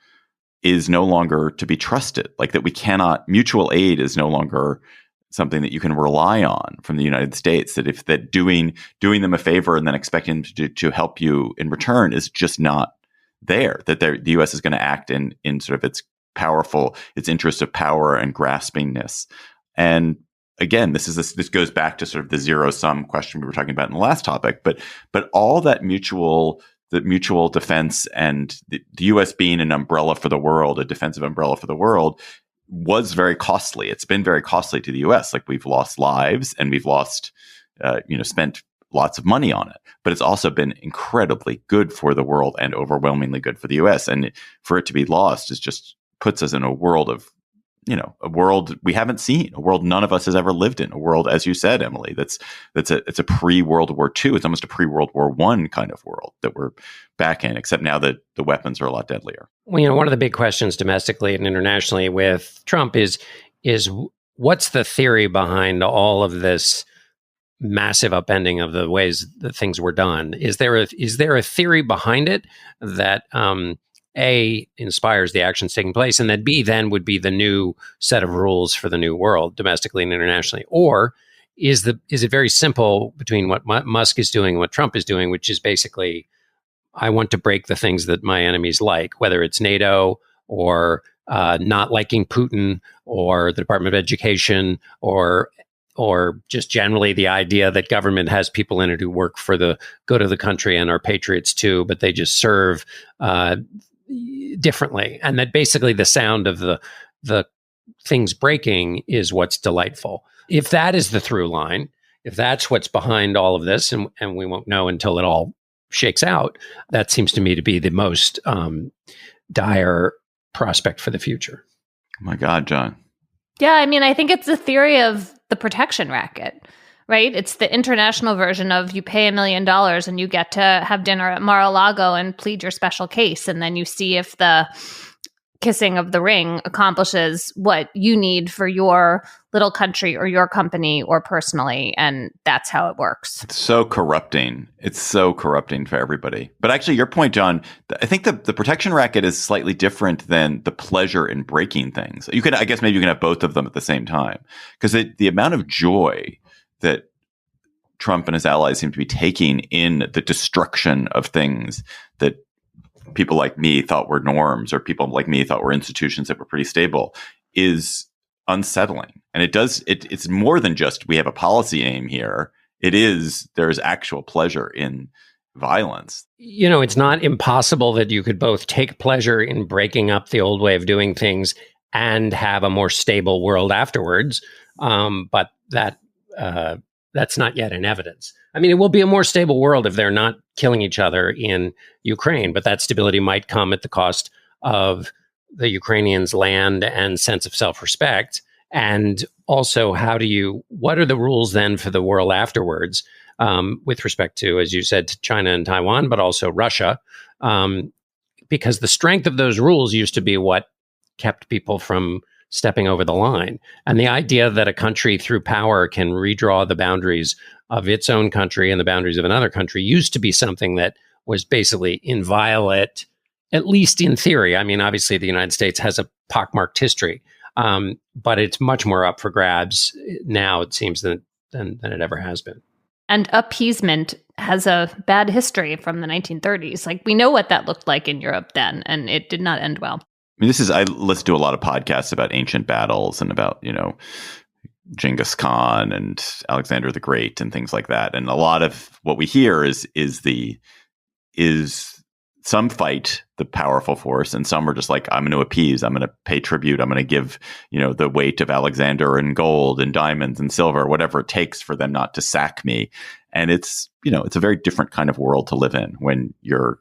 is no longer to be trusted, like that mutual aid is no longer something that you can rely on from the United States, that doing them a favor and then expecting them to help you in return is just not there, that the U.S. is going to act in sort of its interest of power and graspingness. And again, this goes back to sort of the zero-sum question we were talking about in the last topic, but all that mutual defense and the U.S. being an umbrella for the world, a defensive umbrella for the world, was very costly. It's been very costly to the U.S. Like, we've lost lives and we've lost, spent lots of money on it. But it's also been incredibly good for the world and overwhelmingly good for the U.S. And for it to be lost is just puts us in a world of, a world we haven't seen, a world none of us has ever lived in, a world, as you said, Emily, it's a pre-World War II. It's almost a pre-World War I kind of world that we're back in, except now that the weapons are a lot deadlier. Well, one of the big questions domestically and internationally with Trump is what's the theory behind all of this massive upending of the ways that things were done? Is there a theory behind it that A, inspires the actions taking place, and that B, then would be the new set of rules for the new world, domestically and internationally? Or is it very simple between what Musk is doing and what Trump is doing, which is basically, I want to break the things that my enemies like, whether it's NATO or not liking Putin or the Department of Education or just generally the idea that government has people in it who work for the good of the country and are patriots too, but they just serve differently. And that basically the sound of the things breaking is what's delightful. If that is the through line, if that's what's behind all of this, and we won't know until it all shakes out, that seems to me to be the most dire prospect for the future. Oh my God, John. Yeah, I mean, I think it's the theory of the protection racket, right? It's the international version of you pay $1 million and you get to have dinner at Mar-a-Lago and plead your special case. And then you see if the kissing of the ring accomplishes what you need for your little country or your company or personally. And that's how it works. It's so corrupting. It's so corrupting for everybody. But actually, your point, John, I think the protection racket is slightly different than the pleasure in breaking things. I guess maybe you can have both of them at the same time, because the amount of joy that Trump and his allies seem to be taking in the destruction of things that people like me thought were norms, or people like me thought were institutions that were pretty stable, is unsettling. And it's more than just we have a policy aim here. There's actual pleasure in violence. It's not impossible that you could both take pleasure in breaking up the old way of doing things and have a more stable world afterwards. But that's not yet in evidence. I mean, it will be a more stable world if they're not killing each other in Ukraine, but that stability might come at the cost of the Ukrainians' land and sense of self-respect. And also, what are the rules then for the world afterwards with respect to, as you said, to China and Taiwan, but also Russia? Because the strength of those rules used to be what kept people from stepping over the line. And the idea that a country through power can redraw the boundaries of its own country and the boundaries of another country used to be something that was basically inviolate, at least in theory. I mean, obviously the United States has a pockmarked history, but it's much more up for grabs now, it seems, than it ever has been. And appeasement has a bad history from the 1930s. Like, we know what that looked like in Europe then, and it did not end well. I mean, I listen to a lot of podcasts about ancient battles and about, Genghis Khan and Alexander the Great and things like that. And a lot of what we hear is some fight the powerful force, and some are just like, I'm going to appease, I'm going to pay tribute, I'm going to give, the weight of Alexander in gold and diamonds and silver, whatever it takes for them not to sack me. And it's a very different kind of world to live in when you're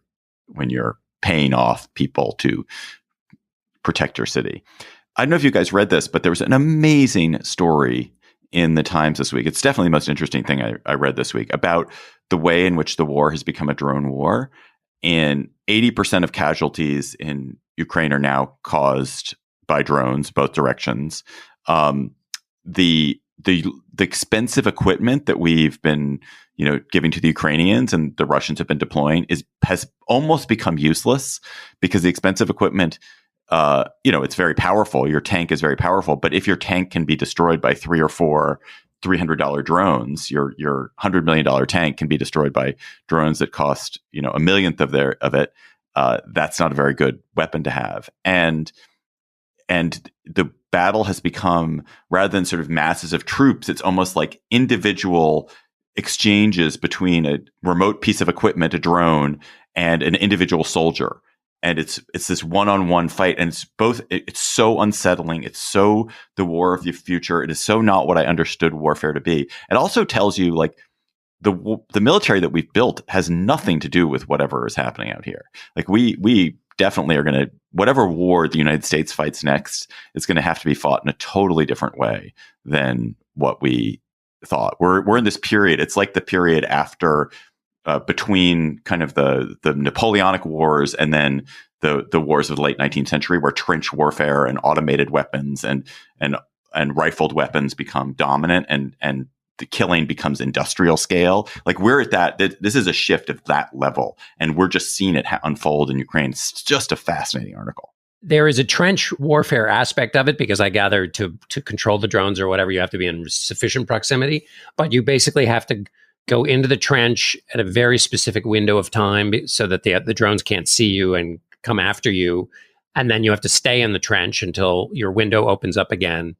paying off people to protect your city. I don't know if you guys read this, but there was an amazing story in the Times this week. It's definitely the most interesting thing I read this week about the way in which the war has become a drone war. And 80% of casualties in Ukraine are now caused by drones, both directions. The expensive equipment that we've been, giving to the Ukrainians and the Russians have been deploying has almost become useless, because the expensive equipment, it's very powerful. Your tank is very powerful, but if your tank can be destroyed by 3 or 4 $300 drones, your $100 million tank can be destroyed by drones that cost, a millionth of it. That's not a very good weapon to have. And the battle has become, rather than sort of masses of troops, it's almost like individual exchanges between a remote piece of equipment, a drone, and an individual soldier. And it's this one-on-one fight, and it's so unsettling. It's so the war of the future. It is so not what I understood warfare to be. It also tells you, like, the military that we've built has nothing to do with whatever is happening out here. Like, we definitely are going to, whatever war the United States fights next, it's going to have to be fought in a totally different way than what we thought. We're in this period. It's like the period after. Between kind of the Napoleonic Wars and then the wars of the late 19th century, where trench warfare and automated weapons and rifled weapons become dominant, and the killing becomes industrial scale. Like, we're at that. This is a shift of that level, and we're just seeing it unfold in Ukraine. It's just a fascinating article. There is a trench warfare aspect of it, because I gather to control the drones or whatever, you have to be in sufficient proximity, but you basically have to go into the trench at a very specific window of time so that the drones can't see you and come after you. And then you have to stay in the trench until your window opens up again.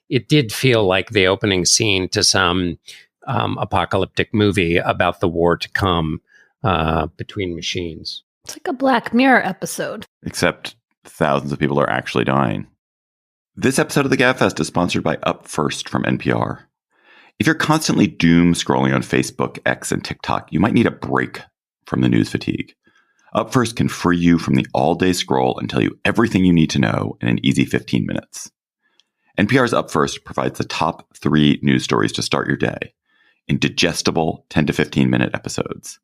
It did feel like the opening scene to some apocalyptic movie about the war to come between machines. It's like a Black Mirror episode. Except thousands of people are actually dying. This episode of the Gabfest is sponsored by Up First from NPR. If you're constantly doom scrolling on Facebook, X, and TikTok, you might need a break from the news fatigue. Up First can free you from the all-day scroll and tell you everything you need to know in an easy 15 minutes. NPR's Up First provides the top 3 news stories to start your day in digestible 10 to 15-minute episodes.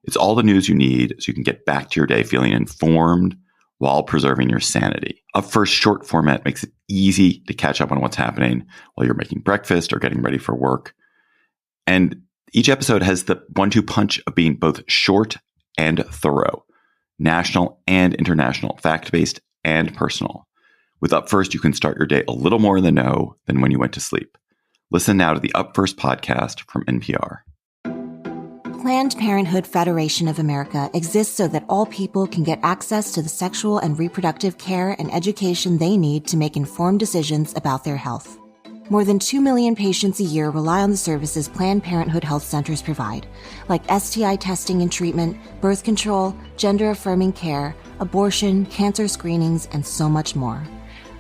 It's all the news you need so you can get back to your day feeling informed while preserving your sanity. Up First short format makes it easy to catch up on what's happening while you're making breakfast or getting ready for work. And each episode has the 1-2 punch of being both short and thorough, national and international, fact-based and personal. With Up First, you can start your day a little more in the know than when you went to sleep. Listen now to the Up First podcast from NPR. Planned Parenthood Federation of America exists so that all people can get access to the sexual and reproductive care and education they need to make informed decisions about their health. More than 2 million patients a year rely on the services Planned Parenthood health centers provide, like STI testing and treatment, birth control, gender-affirming care, abortion, cancer screenings, and so much more.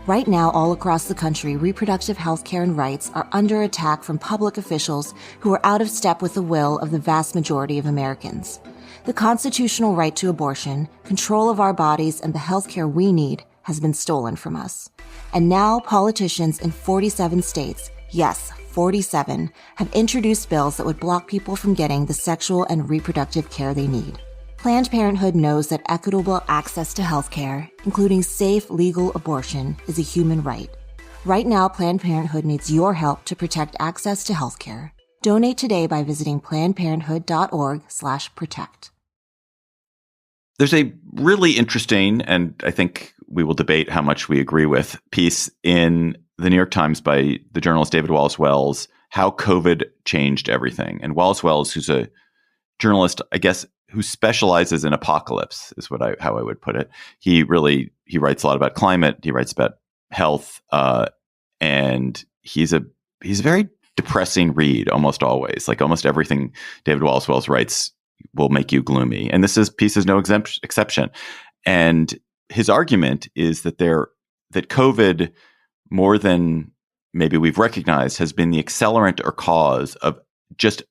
Right now, all across the country, reproductive health care and rights are under attack from public officials who are out of step with the will of the vast majority of Americans. The constitutional right to abortion, control of our bodies, and the health care we need has been stolen from us. And now politicians in 47 states, yes, 47, have introduced bills that would block people from getting the sexual and reproductive care they need. Planned Parenthood knows that equitable access to health care, including safe, legal abortion, is a human right. Right now, Planned Parenthood needs your help to protect access to health care. Donate today by visiting PlannedParenthood.org/protect. There's a really interesting, and I think we will debate how much we agree with, piece in the New York Times by the journalist David Wallace Wells, how COVID changed everything. And Wallace Wells, who's a journalist, I guess, who specializes in apocalypse, is how I would put it. He writes a lot about climate. He writes about health, and he's a very depressing read almost always. Like almost everything David Wallace Wells writes will make you gloomy, and this piece is no exception. And his argument is that that COVID, more than maybe we've recognized, has been the accelerant or cause of just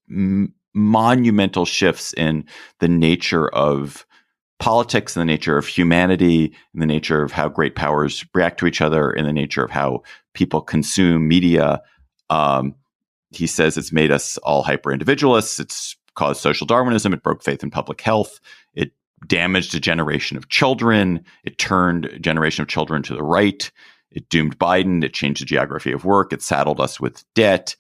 monumental shifts in the nature of politics, in the nature of humanity, in the nature of how great powers react to each other, in the nature of how people consume media. He says it's made us all hyper-individualists. It's caused social Darwinism. It broke faith in public health. It damaged a generation of children. It turned a generation of children to the right. It doomed Biden. It changed the geography of work. It saddled us with debt.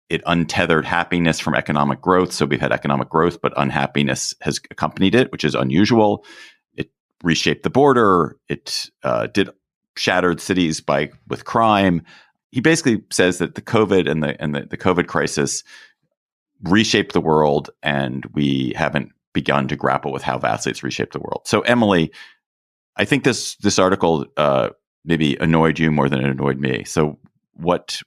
It untethered happiness from economic growth. So we've had economic growth, but unhappiness has accompanied it, which is unusual. It reshaped the border. It shattered cities with crime. He basically says that the COVID and the COVID crisis reshaped the world, and we haven't begun to grapple with how vastly it's reshaped the world. So, Emily, I think this article maybe annoyed you more than it annoyed me. So, what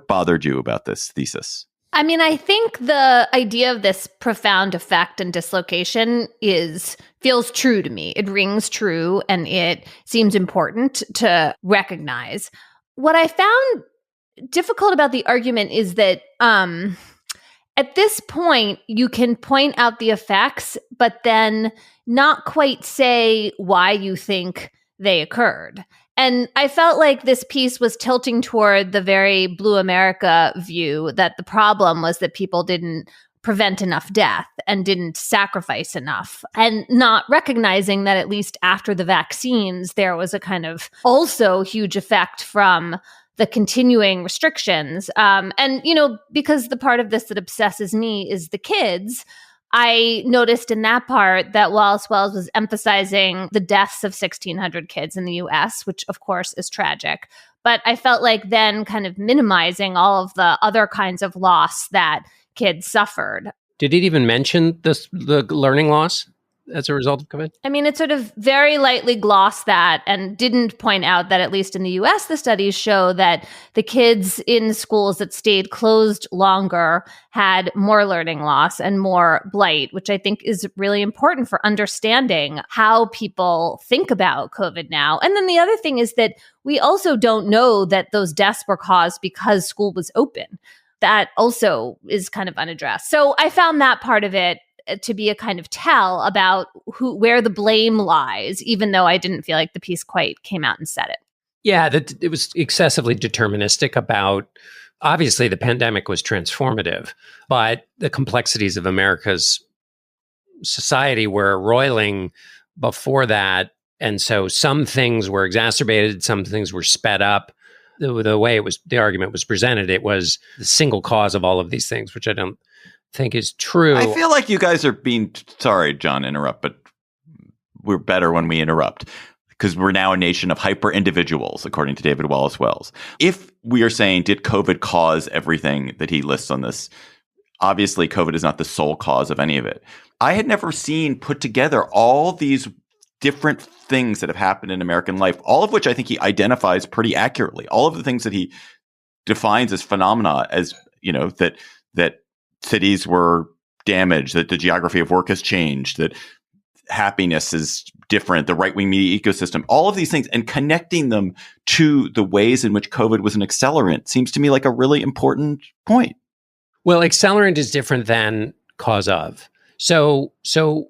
bothered you about this thesis? I mean, I think the idea of this profound effect and dislocation feels true to me. It rings true, and it seems important to recognize. What I found difficult about the argument is that at this point, you can point out the effects, but then not quite say why you think they occurred. And I felt like this piece was tilting toward the very Blue America view that the problem was that people didn't prevent enough death and didn't sacrifice enough, and not recognizing that at least after the vaccines, there was a kind of also huge effect from the continuing restrictions. And, because the part of this that obsesses me is the kids, I noticed in that part that Wallace Wells was emphasizing the deaths of 1,600 kids in the U.S., which of course is tragic. But I felt like then kind of minimizing all of the other kinds of loss that kids suffered. Did it even mention the learning loss as a result of COVID? I mean, it sort of very lightly glossed that and didn't point out that, at least in the US, the studies show that the kids in schools that stayed closed longer had more learning loss and more blight, which I think is really important for understanding how people think about COVID now. And then the other thing is that we also don't know that those deaths were caused because school was open. That also is kind of unaddressed. So I found that part of it to be a kind of tell about where the blame lies, even though I didn't feel like the piece quite came out and said it. Yeah, that it was excessively deterministic about, obviously the pandemic was transformative, but the complexities of America's society were roiling before that. And so some things were exacerbated, some things were sped up. The way the argument was presented, it was the single cause of all of these things, which I don't think is true. I feel like you guys are being, sorry, John, interrupt, but we're better when we interrupt because we're now a nation of hyper individuals, according to David Wallace Wells. If we are saying, did COVID cause everything that he lists on this? Obviously, COVID is not the sole cause of any of it. I had never seen put together all these different things that have happened in American life, all of which I think he identifies pretty accurately. All of the things that he defines as phenomena, as, that cities were damaged, that the geography of work has changed, that happiness is different, the right-wing media ecosystem, all of these things, and connecting them to the ways in which COVID was an accelerant seems to me like a really important point. Well, accelerant is different than cause of. So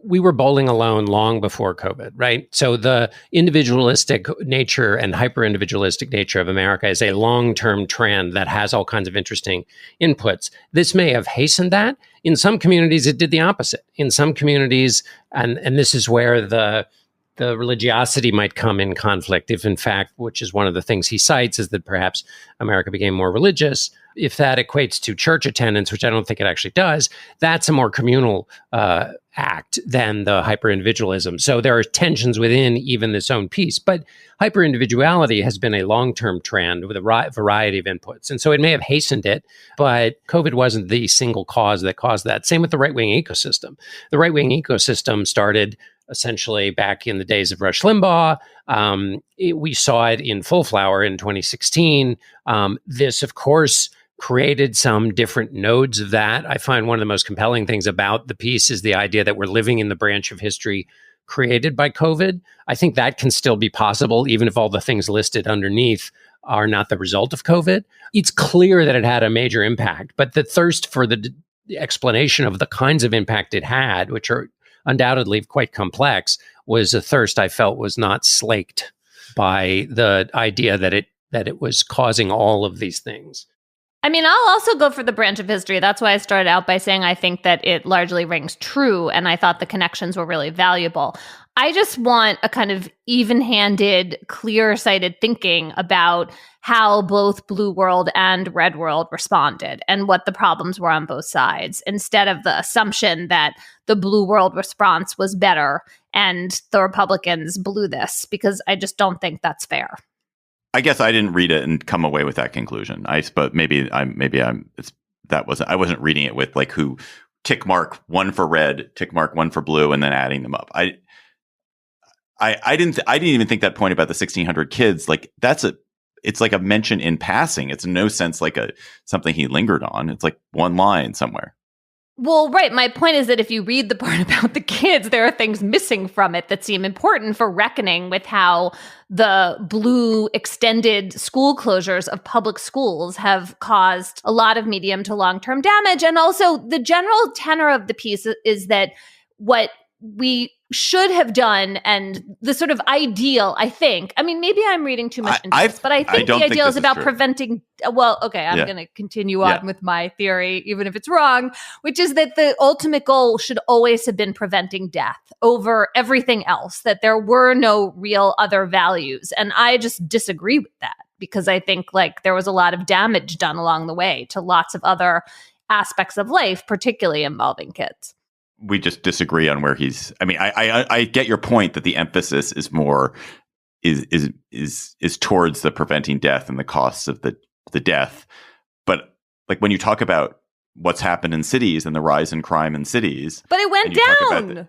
we were bowling alone long before COVID, right? So the individualistic nature and hyper-individualistic nature of America is a long-term trend that has all kinds of interesting inputs. This may have hastened that. In some communities, it did the opposite. In some communities, and this is where the religiosity might come in conflict, if in fact, which is one of the things he cites, is that perhaps America became more religious. if that equates to church attendance, which I don't think it actually does, that's a more communal act than the hyper-individualism. So there are tensions within even this own piece. But hyper-individuality has been a long-term trend with a variety of inputs. And so it may have hastened it, but COVID wasn't the single cause that caused that. Same with the right-wing ecosystem. The right-wing ecosystem started essentially back in the days of Rush Limbaugh. We saw it in full flower in 2016. This, of course, created some different nodes of that. I find one of the most compelling things about the piece is the idea that we're living in the branch of history created by COVID. I think that can still be possible, even if all the things listed underneath are not the result of COVID. It's clear that it had a major impact, but the thirst for the explanation of the kinds of impact it had, which are undoubtedly quite complex, was a thirst I felt was not slaked by the idea that it was causing all of these things. I mean, I'll also go for the branch of history. That's why I started out by saying I think that it largely rings true, and I thought the connections were really valuable. I just want a kind of even-handed, clear-sighted thinking about how both Blue World and Red World responded and what the problems were on both sides, instead of the assumption that the Blue World response was better and the Republicans blew this, because I just don't think that's fair. I guess I didn't read it and come away with that conclusion. I suppose I wasn't reading it with like who tick mark one for red, tick mark one for blue, and then adding them up. I didn't even think that point about the 1,600 kids, like it's like a mention in passing. It's in no sense like something he lingered on. It's like one line somewhere. Well, right. My point is that if you read the part about the kids, there are things missing from it that seem important for reckoning with how the blue extended school closures of public schools have caused a lot of medium to long-term damage. And also the general tenor of the piece is that what we should have done, and the sort of ideal, I think, I mean, maybe I'm reading too much into this, but I think the ideal is about preventing, well, okay, I'm going to continue on with my theory, even if it's wrong, which is that the ultimate goal should always have been preventing death over everything else, that there were no real other values. And I just disagree with that, because I think like there was a lot of damage done along the way to lots of other aspects of life, particularly involving kids. We just disagree on where he's. I mean, I get your point that the emphasis is more is towards the preventing death and the costs of the death. But like when you talk about what's happened in cities and the rise in crime in cities, but it went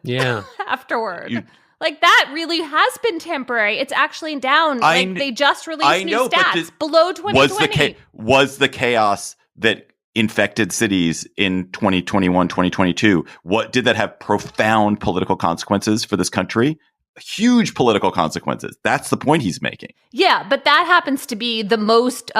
down. Afterward. Like that really has been temporary. It's actually down. They just released new stats below 2020. Was the chaos that infected cities in 2021, 2022, what did that have profound political consequences for this country? Huge political consequences. That's the point he's making. Yeah, but that happens to be the most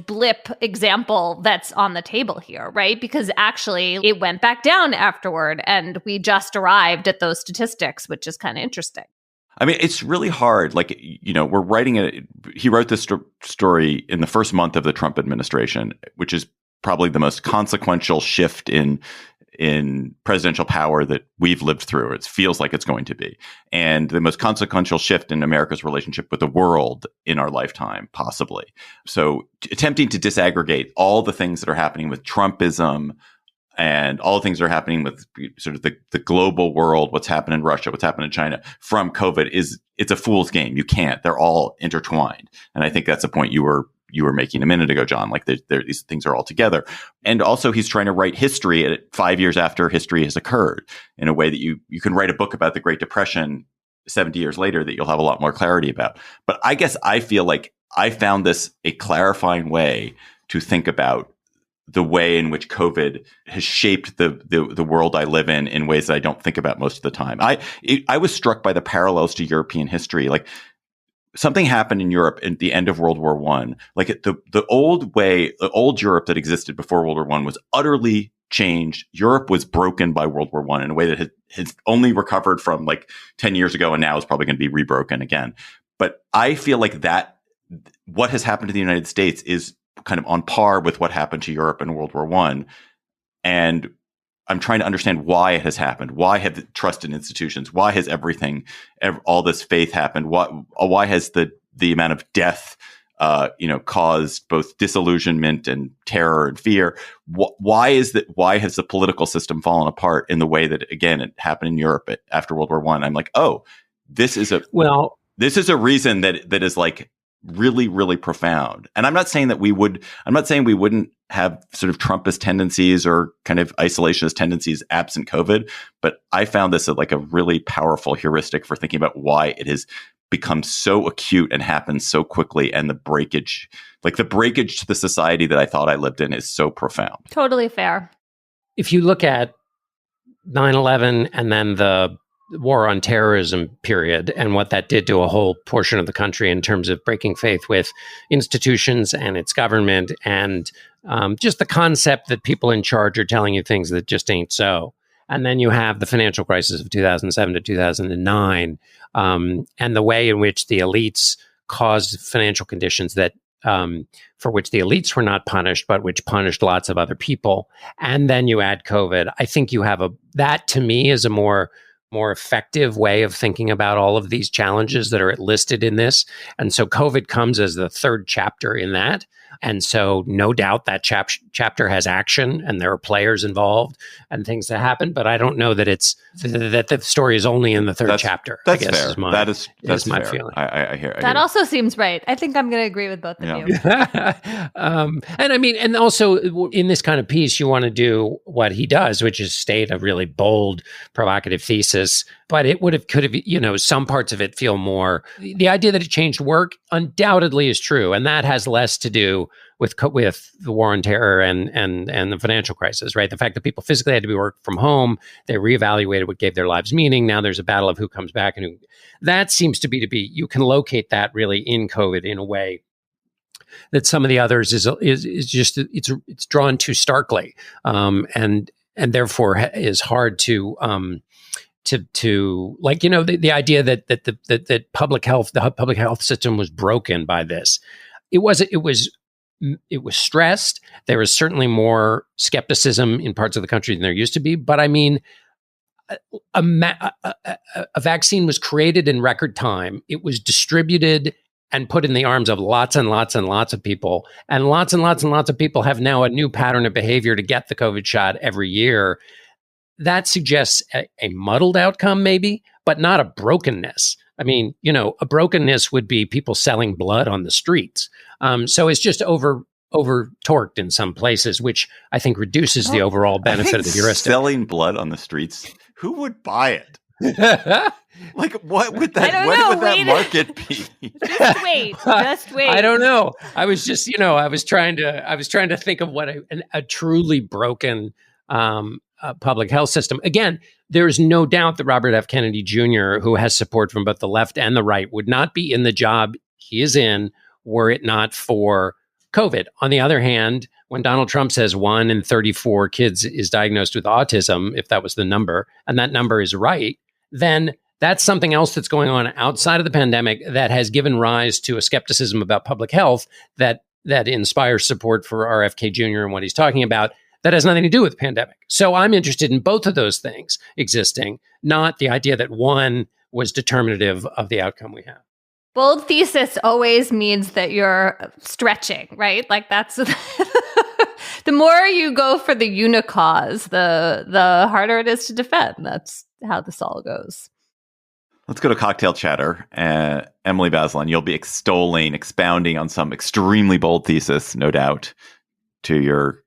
blip example that's on the table here, right? Because actually it went back down afterward, and we just arrived at those statistics, which is kind of interesting. I mean, it's really hard. Like, we're writing it. He wrote this story in the first month of the Trump administration, which is probably the most consequential shift in presidential power that we've lived through. It feels like it's going to be. And the most consequential shift in America's relationship with the world in our lifetime, possibly. So attempting to disaggregate all the things that are happening with Trumpism and all the things that are happening with sort of the global world, what's happened in Russia, what's happened in China from COVID it's a fool's game. You can't. They're all intertwined. And I think that's a point you were making a minute ago, John. Like these things are all together. And also he's trying to write history at 5 years after history has occurred in a way that you can write a book about the Great Depression 70 years later that you'll have a lot more clarity about. But I guess I feel like I found this a clarifying way to think about the way in which COVID has shaped the world I live in ways that I don't think about most of the time. I was struck by the parallels to European history. Like something happened in Europe at the end of World War I. Like the old Europe that existed before World War I was utterly changed. Europe was broken by World War I in a way that has only recovered from like 10 years ago, and now is probably going to be rebroken again. But I feel like that what has happened to the United States is kind of on par with what happened to Europe in World War I. And I'm trying to understand why it has happened. Why have the trust in institutions? Why has all this faith happened? Why has the amount of death caused both disillusionment and terror and fear. Why has the political system fallen apart in the way that, again, it happened in Europe after World War I? I'm like, oh, this is a reason that is like really, really profound. And I'm not saying we wouldn't have sort of Trumpist tendencies or kind of isolationist tendencies absent COVID, but I found this like a really powerful heuristic for thinking about why it has become so acute and happens so quickly, and the breakage to the society that I thought I lived in is so profound. Totally fair. If you look at 9/11 and then the war on terrorism period and what that did to a whole portion of the country in terms of breaking faith with institutions and its government, and just the concept that people in charge are telling you things that just ain't so. And then you have the financial crisis of 2007 to 2009, and the way in which the elites caused financial conditions that for which the elites were not punished, but which punished lots of other people. And then you add COVID. I think you have that to me is a more effective way of thinking about all of these challenges that are listed in this. And so COVID comes as the third chapter in that. And so no doubt that chapter has action and there are players involved and things that happen. But I don't know that that the story is only in the third chapter. That's I guess fair. That's my fair. feeling. I hear that also seems right. I think I'm going to agree with both of you. And I mean, and also in this kind of piece, you want to do what he does, which is state a really bold, provocative thesis. But it could have, some parts of it feel more. The idea that it changed work undoubtedly is true, and that has less to do with the war on terror and the financial crisis, right? The fact that people physically had to be work from home, they reevaluated what gave their lives meaning. Now there's a battle of who comes back and who. That seems to be you can locate that really in COVID in a way that some of the others is just it's drawn too starkly, and therefore is hard to like, the idea that the public health system was broken by this. It was stressed. There was certainly more skepticism in parts of the country than there used to be. But I mean, a vaccine was created in record time. It was distributed and put in the arms of lots and lots and lots of people. And lots of people have now a new pattern of behavior to get the COVID shot every year. That suggests a muddled outcome, maybe, but not a brokenness. I mean, a brokenness would be people selling blood on the streets. So it's just over torqued in some places, which I think reduces the overall benefit of the heuristic. Selling blood on the streets, who would buy it? Like, what would that market be? Just wait. I don't know. I was just, I was trying to think of what a truly broken public health system. Again, there's no doubt that Robert F. Kennedy Jr., who has support from both the left and the right, would not be in the job he is in were it not for COVID. On the other hand, when Donald Trump says 1 in 34 kids is diagnosed with autism, if that was the number, and that number is right, then that's something else that's going on outside of the pandemic that has given rise to a skepticism about public health that inspires support for RFK Jr. and what he's talking about. That has nothing to do with the pandemic. So I'm interested in both of those things existing, not the idea that one was determinative of the outcome we have. Bold thesis always means that you're stretching, right? Like that's the more you go for the unicause, the harder it is to defend. That's how this all goes. Let's go to cocktail chatter. Emily Bazelon, you'll be expounding on some extremely bold thesis, no doubt, to your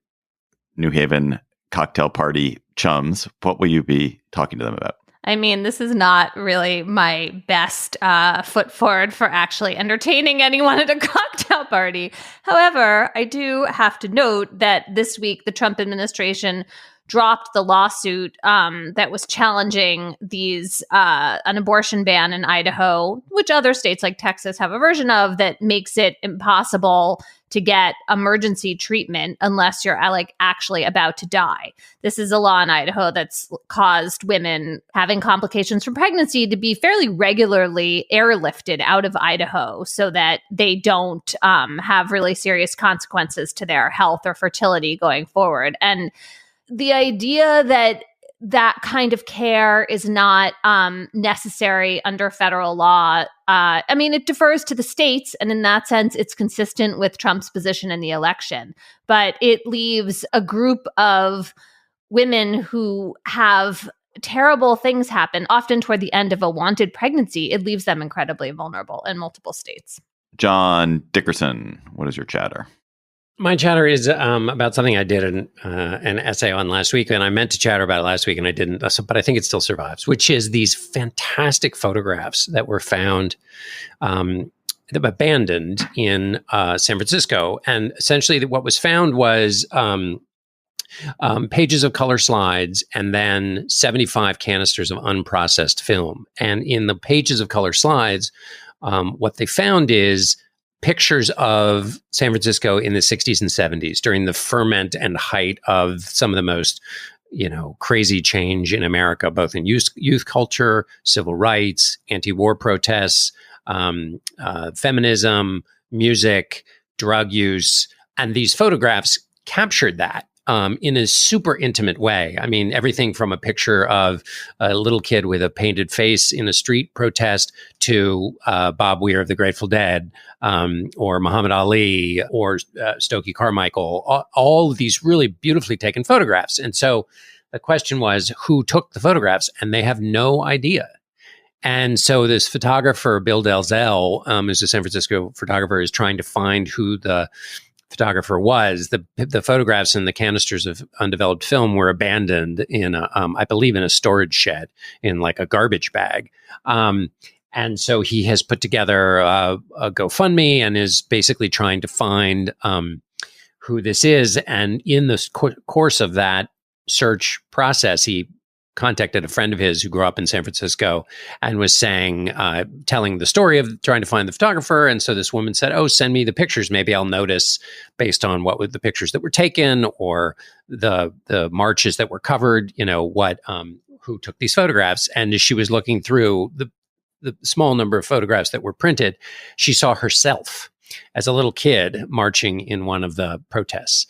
New Haven cocktail party chums. What will you be talking to them about? I mean, this is not really my best foot forward for actually entertaining anyone at a cocktail party. However, I do have to note that this week the Trump administration dropped the lawsuit that was challenging an abortion ban in Idaho, which other states like Texas have a version of, that makes it impossible to get emergency treatment unless you're actually about to die. This is a law in Idaho that's caused women having complications from pregnancy to be fairly regularly airlifted out of Idaho so that they don't have really serious consequences to their health or fertility going forward. And the idea that kind of care is not necessary under federal law I mean, it defers to the states, and in that sense, it's consistent with Trump's position in the election. But it leaves a group of women who have terrible things happen, often toward the end of a wanted pregnancy. It leaves them incredibly vulnerable in multiple states. John Dickerson, what is your chatter? My chatter is about something I did an essay on last week, and I meant to chatter about it last week, and I didn't, but I think it still survives, which is these fantastic photographs that were found abandoned in San Francisco. And essentially what was found was pages of color slides and then 75 canisters of unprocessed film. And in the pages of color slides, what they found is pictures of San Francisco in the 60s and 70s during the ferment and height of some of the most, crazy change in America, both in youth culture, civil rights, anti-war protests, feminism, music, drug use. And these photographs captured that in a super intimate way. I mean, everything from a picture of a little kid with a painted face in a street protest to Bob Weir of the Grateful Dead, or Muhammad Ali, or Stokely Carmichael, all of these really beautifully taken photographs. And so the question was, who took the photographs? And they have no idea. And so this photographer, Bill Dalzell, who's a San Francisco photographer, is trying to find who the photographer was. The photographs and the canisters of undeveloped film were abandoned in I believe in a storage shed in like a garbage bag. And so he has put together a GoFundMe and is basically trying to find who this is. And in the course of that search process, he contacted a friend of his who grew up in San Francisco and was telling the story of trying to find the photographer. And so this woman said, "Oh, send me the pictures. Maybe I'll notice based on what were the pictures that were taken or the marches that were covered, who took these photographs." And as she was looking through the small number of photographs that were printed, she saw herself as a little kid marching in one of the protests.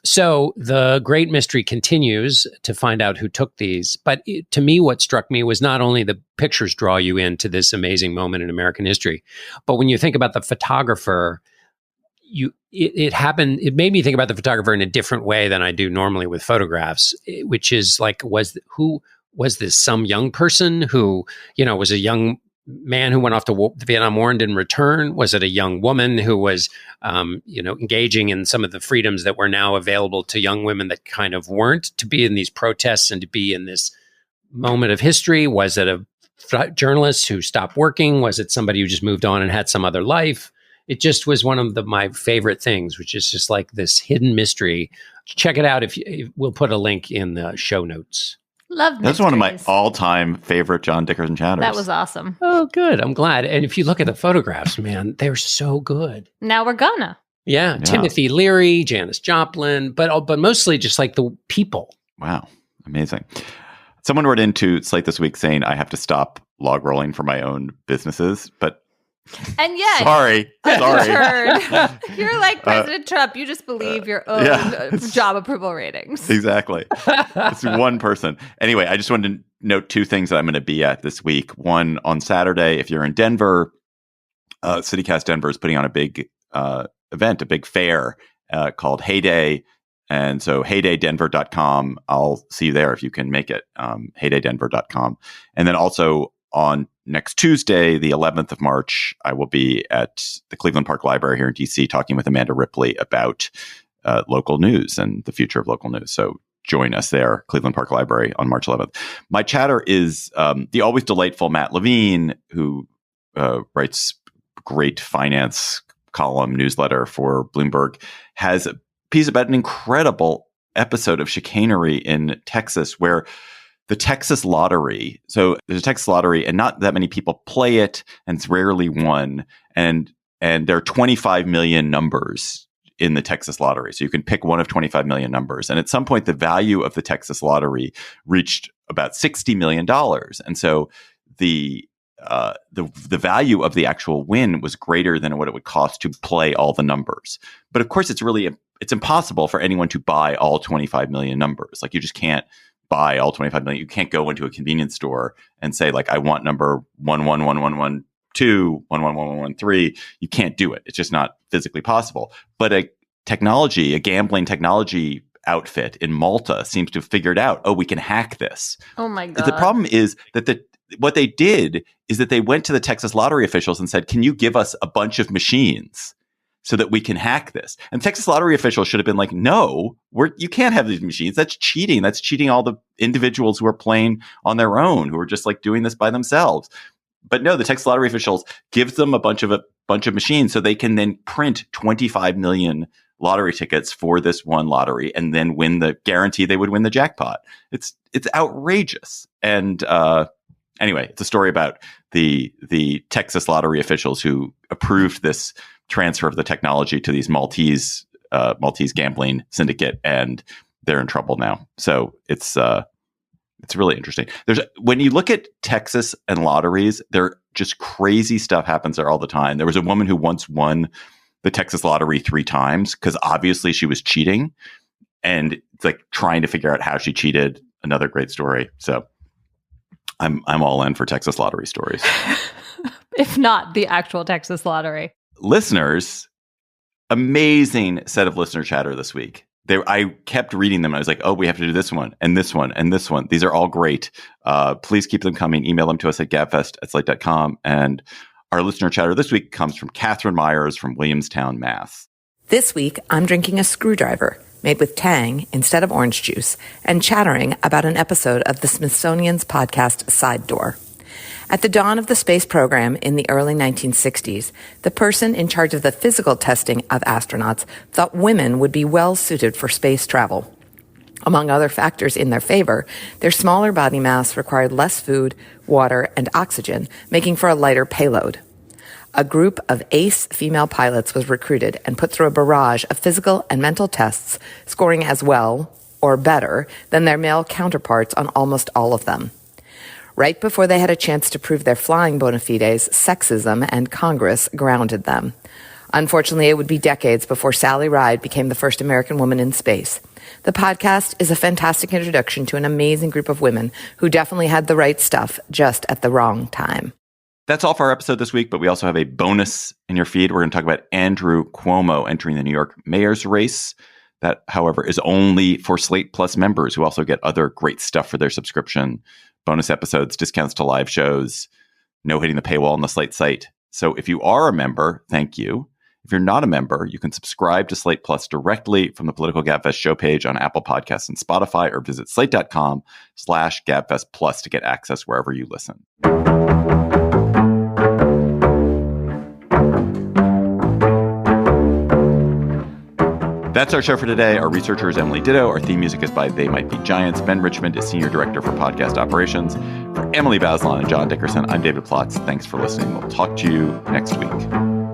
So the great mystery continues to find out who took these. But to me, what struck me was not only the pictures draw you into this amazing moment in American history, but when you think about the photographer, it made me think about the photographer in a different way than I do normally with photographs, which is like, was this some young person who, was a young man who went off to the Vietnam War and didn't return? Was it a young woman who was, engaging in some of the freedoms that were now available to young women that kind of weren't, to be in these protests and to be in this moment of history? Was it a journalist who stopped working? Was it somebody who just moved on and had some other life? It just was one of my favorite things, which is just like this hidden mystery. Check it out. We'll put a link in the show notes. Love mysteries. That's one of my all-time favorite John Dickerson chatters. That was awesome. Oh, good. I'm glad. And if you look at the photographs, man, they're so good. Now we're gonna. Yeah. Timothy Leary, Janis Joplin, but mostly just like the people. Wow. Amazing. Someone wrote into Slate this week saying I have to stop log rolling for my own businesses, but and yet, sorry. You're like President Trump. You just believe your own job approval ratings. Exactly. It's one person. Anyway, I just wanted to note two things that I'm going to be at this week. One, on Saturday, if you're in Denver, CityCast Denver is putting on a big event, a big fair called Heyday. And so heydaydenver.com. I'll see you there if you can make it. Heydaydenver.com. And then also on next Tuesday, the 11th of March, I will be at the Cleveland Park Library here in DC talking with Amanda Ripley about local news and the future of local news. So join us there, Cleveland Park Library, on March 11th. My chatter is the always delightful Matt Levine, who writes great finance column newsletter for Bloomberg, has a piece about an incredible episode of chicanery in Texas where the Texas lottery. So there's a Texas lottery and not that many people play it and it's rarely won. And there are 25 million numbers in the Texas lottery. So you can pick one of 25 million numbers. And at some point, the value of the Texas lottery reached about $60 million. And so the value of the actual win was greater than what it would cost to play all the numbers. But of course, it's impossible for anyone to buy all 25 million numbers. Like you just can't buy all 25 million. You can't go into a convenience store and say, like, I want number 111112 2, 111113, you can't do it. It's just not physically possible. But a gambling technology outfit in Malta seems to have figured out, we can hack this. Oh my God. The problem is that what they did is that they went to the Texas lottery officials and said, can you give us a bunch of machines so that we can hack this? And Texas lottery officials should have been like, no, you can't have these machines. That's cheating. That's cheating all the individuals who are playing on their own, who are just like doing this by themselves. But no, the Texas lottery officials gives them a bunch of machines so they can then print 25 million lottery tickets for this one lottery and then guarantee they would win the jackpot. It's outrageous. And anyway, it's a story about the Texas lottery officials who approved this transfer of the technology to these Maltese gambling syndicate, and they're in trouble now. So it's really interesting. When you look at Texas and lotteries, there just crazy stuff happens there all the time. There was a woman who once won the Texas lottery 3 times because obviously she was cheating, and it's like trying to figure out how she cheated. Another great story. So I'm all in for Texas lottery stories. If not the actual Texas lottery. Listeners, amazing set of listener chatter this week. I kept reading them. I was like, we have to do this one and this one and this one. These are all great. Please keep them coming. Email them to us at gabfest@slate.com. And our listener chatter this week comes from Catherine Myers from Williamstown, Mass. This week, I'm drinking a screwdriver made with Tang instead of orange juice and chattering about an episode of the Smithsonian's podcast Side Door. At the dawn of the space program in the early 1960s, the person in charge of the physical testing of astronauts thought women would be well suited for space travel. Among other factors in their favor, their smaller body mass required less food, water, and oxygen, making for a lighter payload. A group of ace female pilots was recruited and put through a barrage of physical and mental tests, scoring as well, or better, than their male counterparts on almost all of them. Right before they had a chance to prove their flying bona fides, sexism and Congress grounded them. Unfortunately, it would be decades before Sally Ride became the first American woman in space. The podcast is a fantastic introduction to an amazing group of women who definitely had the right stuff, just at the wrong time. That's all for our episode this week, but we also have a bonus in your feed. We're going to talk about Andrew Cuomo entering the New York mayor's race. That, however, is only for Slate Plus members who also get other great stuff for their subscription. Bonus episodes, discounts to live shows, no hitting the paywall on the Slate site. So if you are a member, thank you. If you're not a member, you can subscribe to Slate Plus directly from the Political Gabfest show page on Apple Podcasts and Spotify, or visit slate.com/Gabfest Plus to get access wherever you listen. That's our show for today. Our researcher is Emily Ditto. Our theme music is by They Might Be Giants. Ben Richmond is Senior Director for Podcast Operations. For Emily Bazelon and John Dickerson, I'm David Plotz. Thanks for listening. We'll talk to you next week.